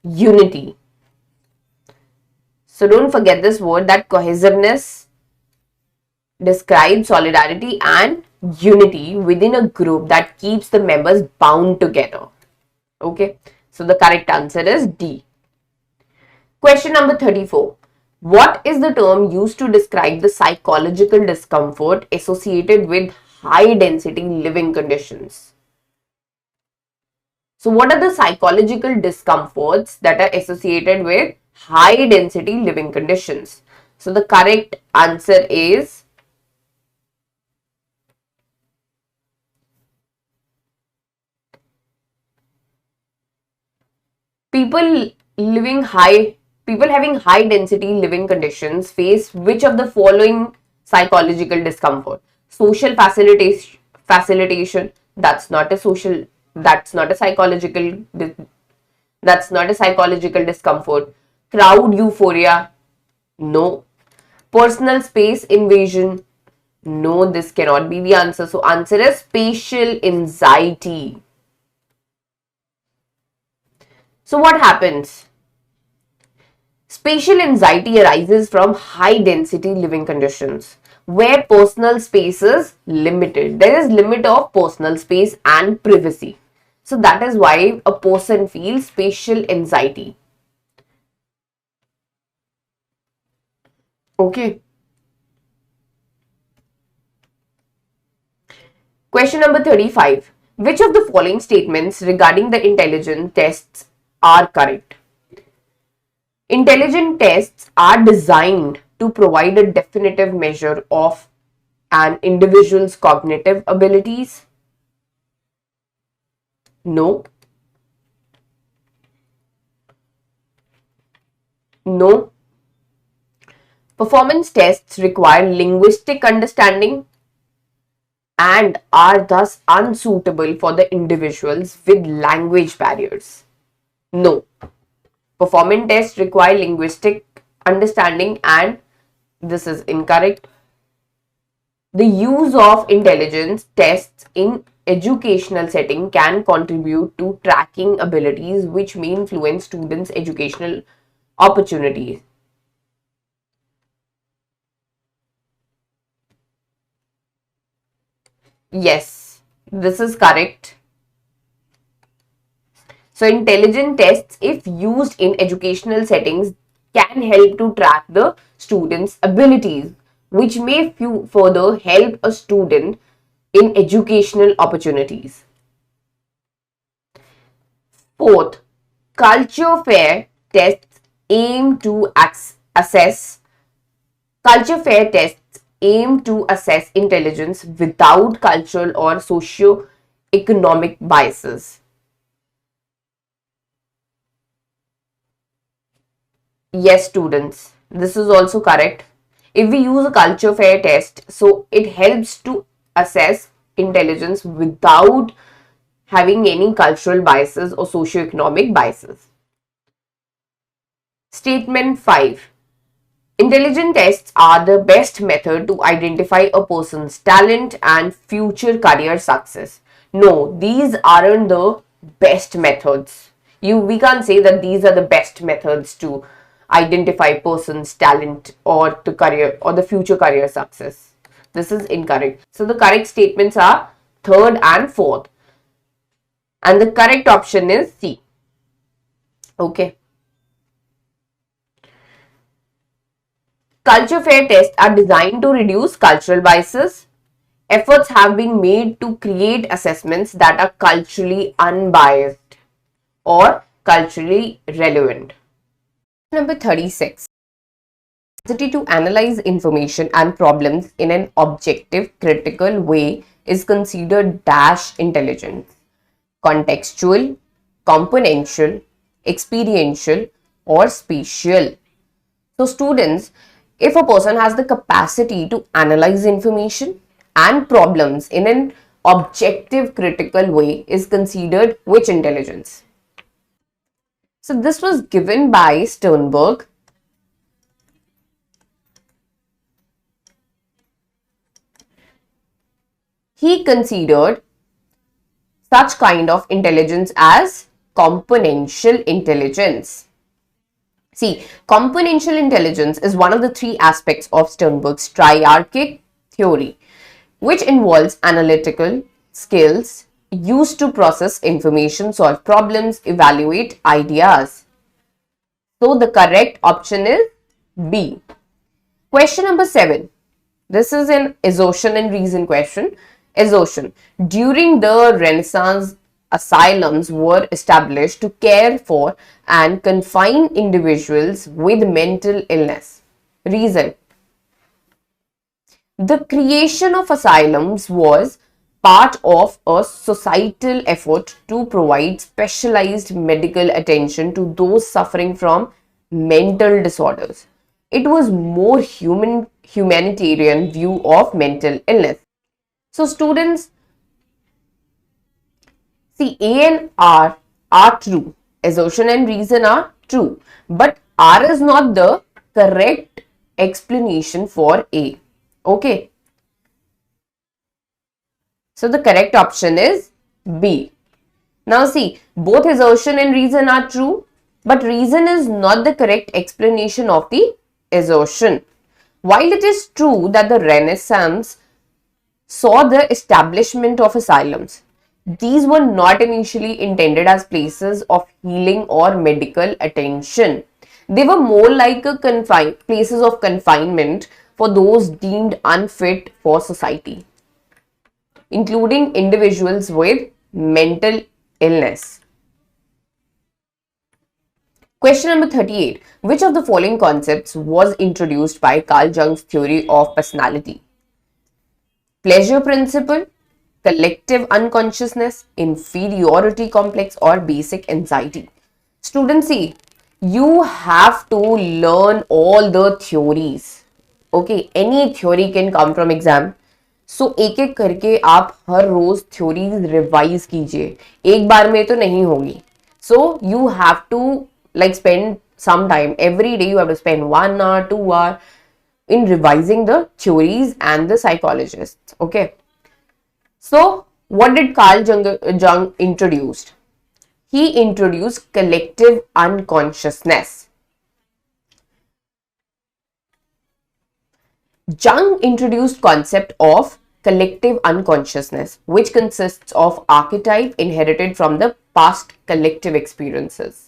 Speaker 1: unity. So don't forget this word, that cohesiveness describes solidarity and unity within a group that keeps the members bound together. Okay, so the correct answer is D. Question number 34. What is the term used to describe the psychological discomfort associated with high density living conditions? So what are the psychological discomforts that are associated with high density living conditions? So the correct answer is people having high density living conditions face which of the following psychological discomfort? Social facilitation, that's not a social, that's not a psychological, that's not a psychological discomfort. Crowd euphoria, no. Personal space invasion, no, this cannot be the answer. So answer is spatial anxiety. So what happens? Spatial anxiety arises from high density living conditions where personal space is limited. There is limit of personal space and privacy. So that is why a person feels spatial anxiety. Okay. Question number 35. Which of the following statements regarding the intelligence tests are correct? Intelligent tests are designed to provide a definitive measure of an individual's cognitive abilities. No. No. Performance tests require linguistic understanding and are thus unsuitable for the individuals with language barriers. No. Performance tests require linguistic understanding and this is incorrect. The use of intelligence tests in educational setting can contribute to tracking abilities which may influence students' educational opportunities. Yes, this is correct. So intelligent tests, if used in educational settings, can help to track the student's abilities, which may further help a student in educational opportunities. Fourth, culture fair tests aim to assess culture fair tests aim to assess intelligence without cultural or socio economic biases? Yes, students, this is also correct. If we use a culture fair test, so it helps to assess intelligence without having any cultural biases or socioeconomic biases. Statement 5. Intelligence tests are the best method to identify a person's talent and future career success. No, these aren't the best methods. We can't say that these are the best methods to identify person's talent or the career or the future career success. This is incorrect. So the correct statements are third and fourth. And the correct option is C. Okay. Culture fair tests are designed to reduce cultural biases. Efforts have been made to create assessments that are culturally unbiased or culturally relevant. Number 36. Ability to analyze information and problems in an objective, critical way is considered dash intelligence. Contextual, componential, experiential, or spatial. So students, if a person has the capacity to analyze information and problems in an objective, critical way is considered which intelligence? So this was given by Sternberg. He considered such kind of intelligence as componential intelligence. See, componential intelligence is one of the three aspects of Sternberg's triarchic theory, which involves analytical skills used to process information, solve problems, evaluate ideas. So the correct option is B. Question number 7. This is an assertion and reason question. Assertion. During the Renaissance, asylums were established to care for and confine individuals with mental illness. Reason. The creation of asylums was part of a societal effort to provide specialized medical attention to those suffering from mental disorders. It was more humanitarian view of mental illness. So students, see, A and R are true. Assertion and reason are true. But R is not the correct explanation for A. Okay. So the correct option is B. Now see, both assertion and reason are true, but reason is not the correct explanation of the assertion. While it is true that the Renaissance saw the establishment of asylums, these were not initially intended as places of healing or medical attention. They were more like a places of confinement for those deemed unfit for society, including individuals with mental illness. Question number 38. Which of the following concepts was introduced by Carl Jung's theory of personality? Pleasure principle, collective unconsciousness, inferiority complex, or basic anxiety. Students, see, you have to learn all the theories. Okay, any theory can come from exam. So एक एक करके आप हर रोज theories revise कीजिए, एक बार में तो नहीं होगी. So you have to like spend some time every day. You have to spend 1 hour, 2 hour in revising the theories and the psychologists. Okay. So what did Carl Jung introduced? He introduced collective unconsciousness. Jung introduced concept of collective unconsciousness, which consists of archetype inherited from the past collective experiences.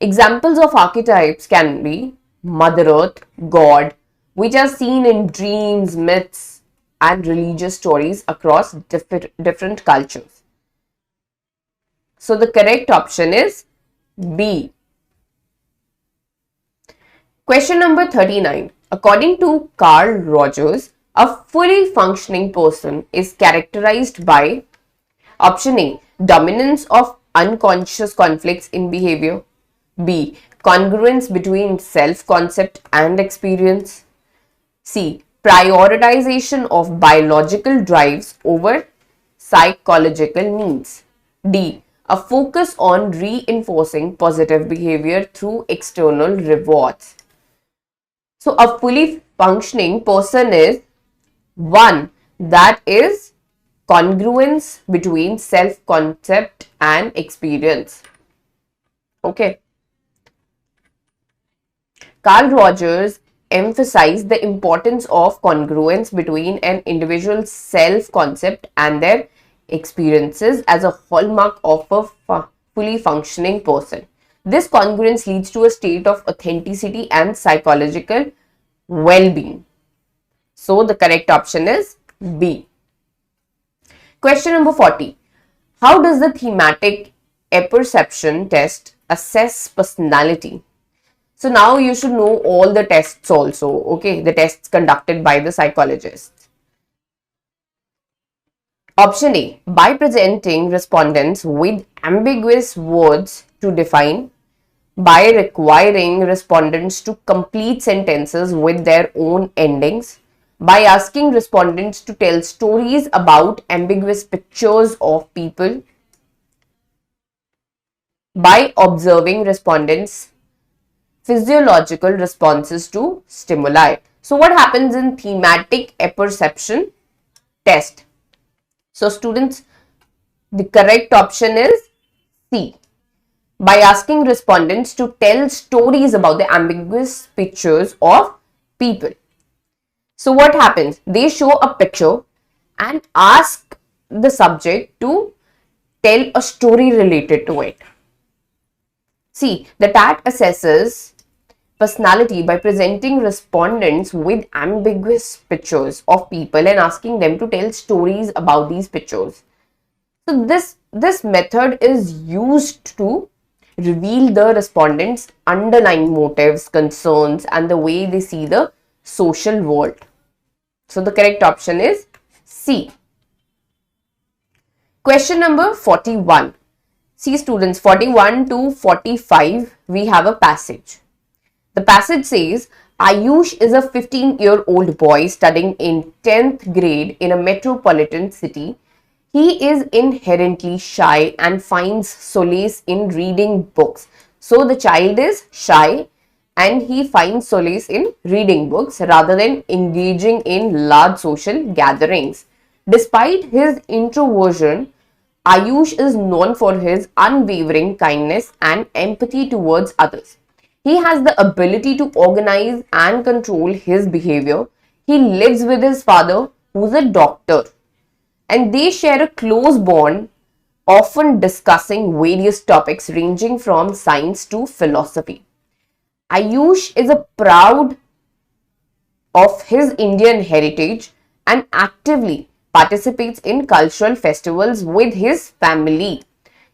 Speaker 1: Examples of archetypes can be Mother Earth, God, which are seen in dreams, myths, and religious stories across different cultures. So the correct option is B. Question number 39. According to Carl Rogers, A fully functioning person is characterized by option A, dominance of unconscious conflicts in behavior. B, congruence between self-concept and experience. C, prioritization of biological drives over psychological needs. D, a focus on reinforcing positive behavior through external rewards. So, a fully functioning person is one that is congruence between self-concept and experience. Okay. Carl Rogers emphasized the importance of congruence between an individual's self-concept and their experiences as a hallmark of a fully functioning person. This congruence leads to a state of authenticity and psychological well-being. So the correct option is B. Question number 40. How does the thematic apperception test assess personality? So now you should know all the tests also, okay, the tests conducted by the psychologists. Option A, by presenting respondents with ambiguous words to define, by requiring respondents to complete sentences with their own endings, by asking respondents to tell stories about ambiguous pictures of people, by observing respondents' physiological responses to stimuli. So what happens in thematic apperception test? So students, the correct option is C. By asking respondents to tell stories about the ambiguous pictures of people. So what happens? They show a picture and ask the subject to tell a story related to it. See, the TAT assesses personality by presenting respondents with ambiguous pictures of people and asking them to tell stories about these pictures. So this method is used to reveal the respondents' underlying motives, concerns, and the way they see the social world. So the correct option is C. Question number 41. See students, 41 to 45, we have a passage. The passage says, Ayush is a 15-year-old boy studying in 10th grade in a metropolitan city. He is inherently shy and finds solace in reading books. So the child is shy and he finds solace in reading books rather than engaging in large social gatherings. Despite his introversion, Ayush is known for his unwavering kindness and empathy towards others. He has the ability to organize and control his behavior. He lives with his father, who's a doctor, and they share a close bond, often discussing various topics ranging from science to philosophy. Ayush is a proud of his Indian heritage and actively participates in cultural festivals with his family.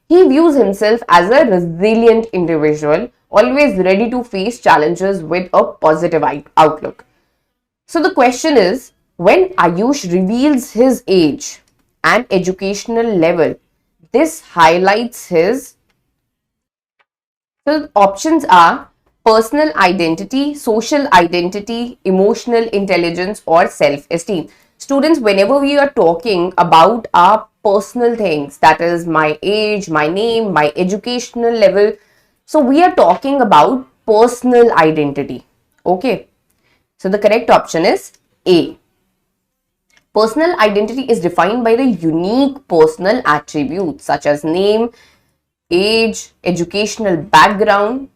Speaker 1: He views himself as a resilient individual, always ready to face challenges with a positive outlook. So the question is, when Ayush reveals his age and educational level, this highlights his. So the options are personal identity, social identity, emotional intelligence, or self-esteem. Students, whenever we are talking about our personal things, that is my age, my name, my educational level, so we are talking about personal identity. Okay. So the correct option is A. Personal identity is defined by the unique personal attributes such as name, age, educational background.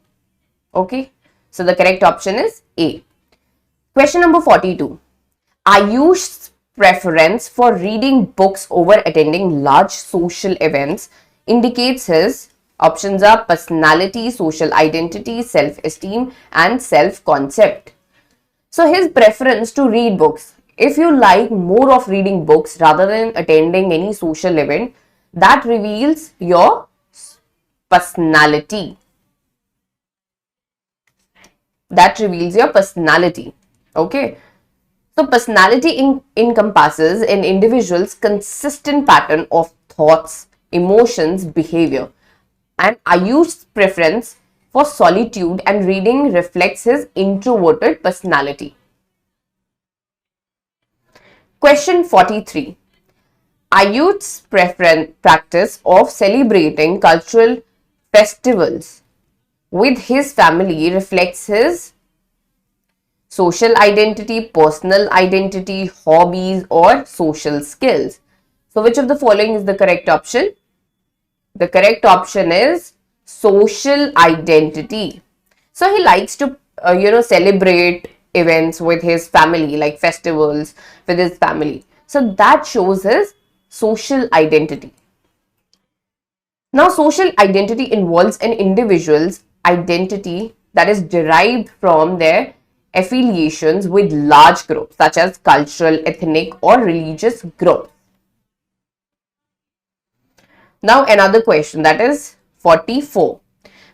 Speaker 1: Okay. So the correct option is A. Question number 42. Ayush's preference for reading books over attending large social events indicates his options are personality, social identity, self-esteem, and self-concept. So his preference to read books. If you like more of reading books rather than attending any social event, that reveals your personality. That reveals your personality. Okay. So personality encompasses an individual's consistent pattern of thoughts, emotions, behavior. And Ayush's preference for solitude and reading reflects his introverted personality. Question 43. Ayush's practice of celebrating cultural festivals with his family reflects his social identity, personal identity, hobbies, or social skills. So, which of the following is the correct option? The correct option is social identity. So, he likes to, celebrate events with his family, like festivals with his family. So, that shows his social identity. Now, social identity involves an individual's identity that is derived from their affiliations with large groups such as cultural, ethnic, or religious groups. Now, another question, that is 44.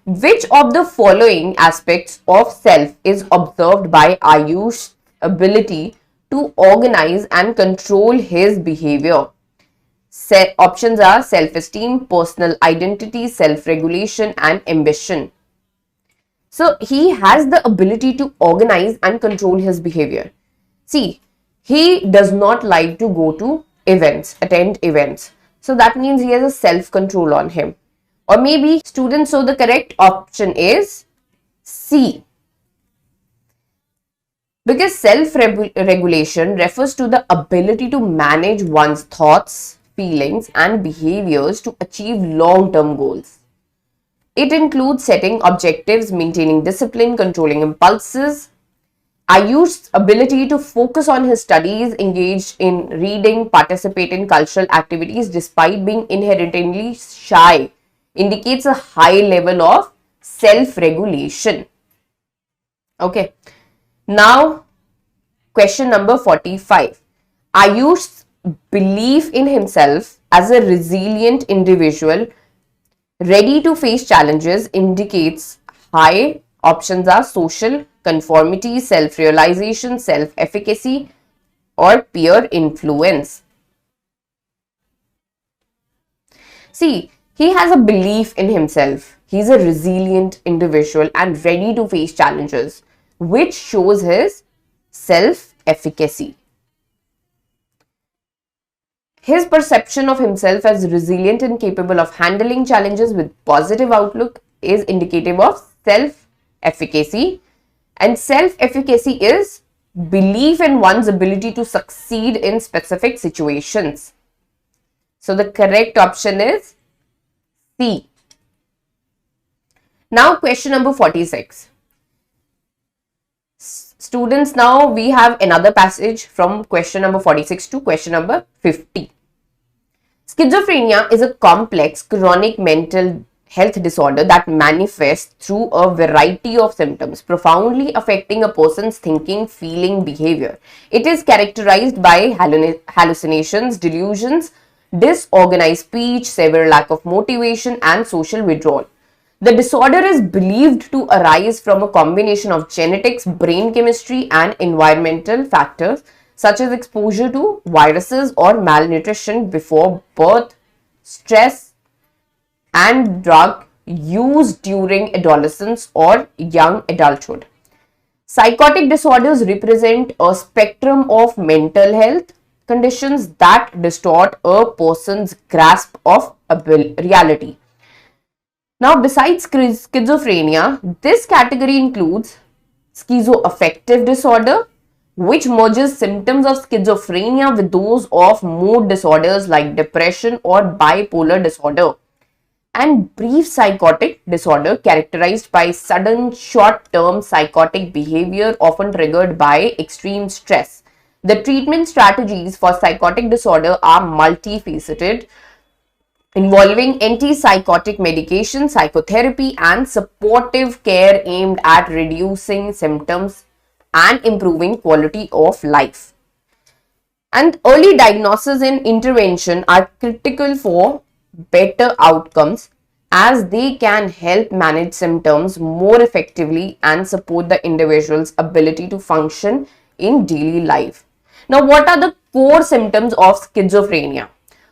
Speaker 1: Which of the following aspects of self is observed by Ayush's ability to organize and control his behavior? Options are self-esteem, personal identity, self-regulation, and ambition. So he has the ability to organize and control his behavior. See, he does not like to go to events, attend events. So that means he has a self-control on him. Or maybe students, so the correct option is C. Because self-regulation refers to the ability to manage one's thoughts, feelings, and behaviors to achieve long-term goals. It includes setting objectives, maintaining discipline, controlling impulses. Ayush's ability to focus on his studies, engage in reading, participate in cultural activities despite being inherently shy indicates a high level of self-regulation. Okay. Now, question number 45. Ayush's belief in himself as a resilient individual ready to face challenges indicates high. Options are social conformity, self-realization, self-efficacy, or peer influence. See, he has a belief in himself. He's a resilient individual and ready to face challenges, which shows his self-efficacy. His perception of himself as resilient and capable of handling challenges with positive outlook is indicative of self-efficacy. And self-efficacy is belief in one's ability to succeed in specific situations. So the correct option is C. Now question number 46. Students, now we have another passage from question number 46 to question number 50. Schizophrenia is a complex chronic mental health disorder that manifests through a variety of symptoms, profoundly affecting a person's thinking, feeling, behavior. It is characterized by hallucinations, delusions, disorganized speech, severe lack of motivation, and social withdrawal. The disorder is believed to arise from a combination of genetics, brain chemistry, and environmental factors such as exposure to viruses or malnutrition before birth, stress, and drug use during adolescence or young adulthood. Psychotic disorders represent a spectrum of mental health conditions that distort a person's grasp of reality. Now, besides schizophrenia, this category includes schizoaffective disorder, which merges symptoms of schizophrenia with those of mood disorders like depression or bipolar disorder, and brief psychotic disorder characterized by sudden short-term psychotic behavior often triggered by extreme stress. The treatment strategies for psychotic disorder are multifaceted, involving antipsychotic medication, psychotherapy, and supportive care aimed at reducing symptoms and improving quality of life. And early diagnosis and intervention are critical for better outcomes, as they can help manage symptoms more effectively and support the individual's ability to function in daily life. Now, what are the core symptoms of schizophrenia?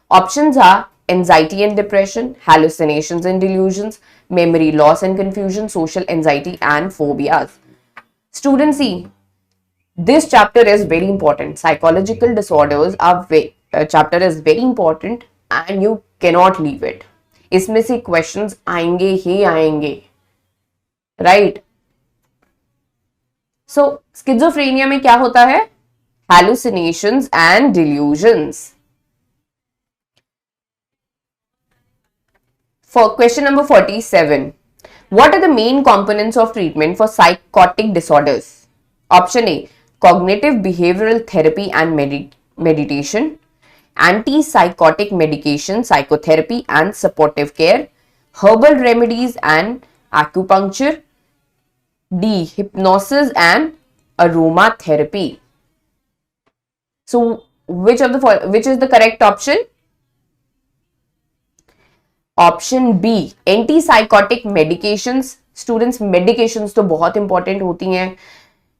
Speaker 1: Options are anxiety and depression, hallucinations and delusions, memory loss and confusion, social anxiety, and phobias. Students, see, this chapter is very important. Psychological disorders are chapter is very important and you cannot leave it. इसमें से questions आएंगे ही आएंगे, right? So schizophrenia में क्या होता है? Hallucinations and delusions. For question number 47, what are the main components of treatment for psychotic disorders? Option A, cognitive behavioral therapy and meditation, antipsychotic medication, psychotherapy and supportive care, herbal remedies and acupuncture, D, hypnosis and aromatherapy. So which is the correct option? Option B, antipsychotic medications. Students, medications तो बहुत important होती हैं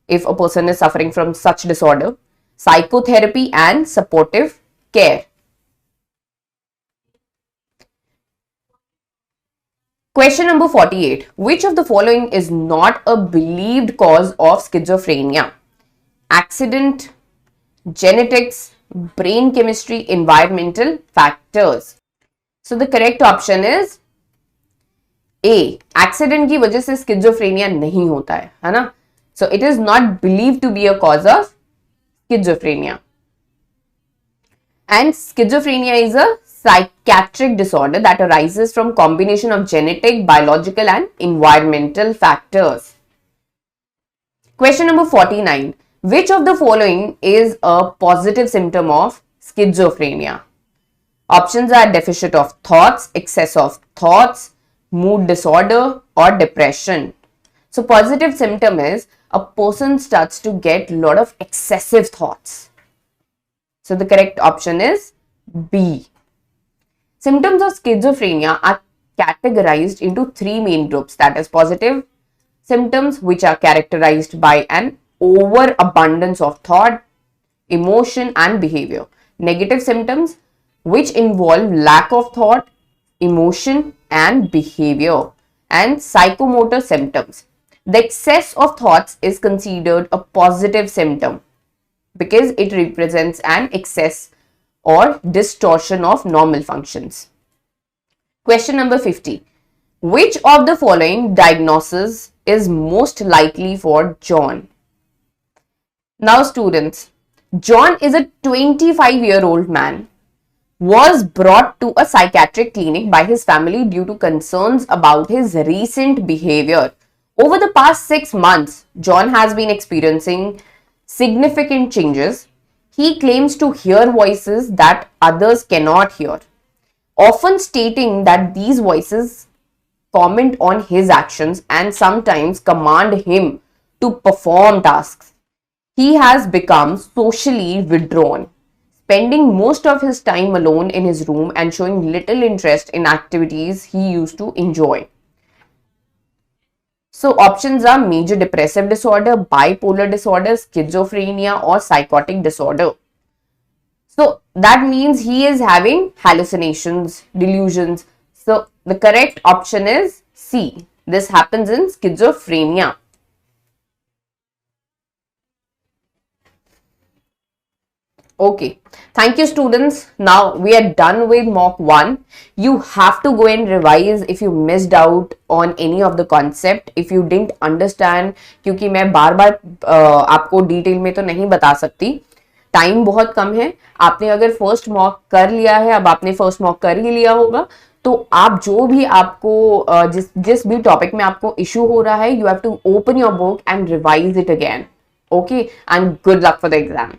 Speaker 1: if a person is suffering from such disorder. Psychotherapy and supportive care. Question number 48. Which of the following is not a believed cause of schizophrenia? Accident, genetics, brain chemistry, environmental factors. So the correct option is A. Accident की वजह से schizophrenia नहीं होता है ना? So it is not believed to be a cause of schizophrenia. And schizophrenia is a psychiatric disorder that arises from combination of genetic, biological and environmental factors. Question number 49. Which of the following is a positive symptom of schizophrenia? Options are deficit of thoughts, excess of thoughts, mood disorder or depression. So positive symptom is a person starts to get a lot of excessive thoughts. So the correct option is B. Symptoms of schizophrenia are categorized into three main groups, that is positive symptoms which are characterized by an overabundance of thought, emotion and behavior. Negative symptoms which involve lack of thought, emotion and behavior. And psychomotor symptoms. The excess of thoughts is considered a positive symptom because it represents an excess or distortion of normal functions. Question number 50. Which of the following diagnosis is most likely for John? Now students, John is a 25-year-old man, was brought to a psychiatric clinic by his family due to concerns about his recent behavior. Over the past 6 months, John has been experiencing significant changes. He claims to hear voices that others cannot hear, often stating that these voices comment on his actions and sometimes command him to perform tasks. He has become socially withdrawn, spending most of his time alone in his room and showing little interest in activities he used to enjoy. So options are major depressive disorder, bipolar disorder, schizophrenia or psychotic disorder. So that means he is having hallucinations, delusions. So the correct option is C. This happens in schizophrenia. Okay, thank you students. Now we are done with mock 1. You have to go and revise if you missed out on any of the concept, if you didn't understand, क्योंकि मैं बार बार आपको detail में तो नहीं बता सकती, time बहुत कम है. आपने अगर फर्स्ट मॉक कर लिया है, अब आपने फर्स्ट मॉक कर ही लिया होगा, तो आप जो भी आपको जिस भी टॉपिक में आपको इशू हो रहा है, you have to open your book and revise it again. Okay, and good luck for the exam.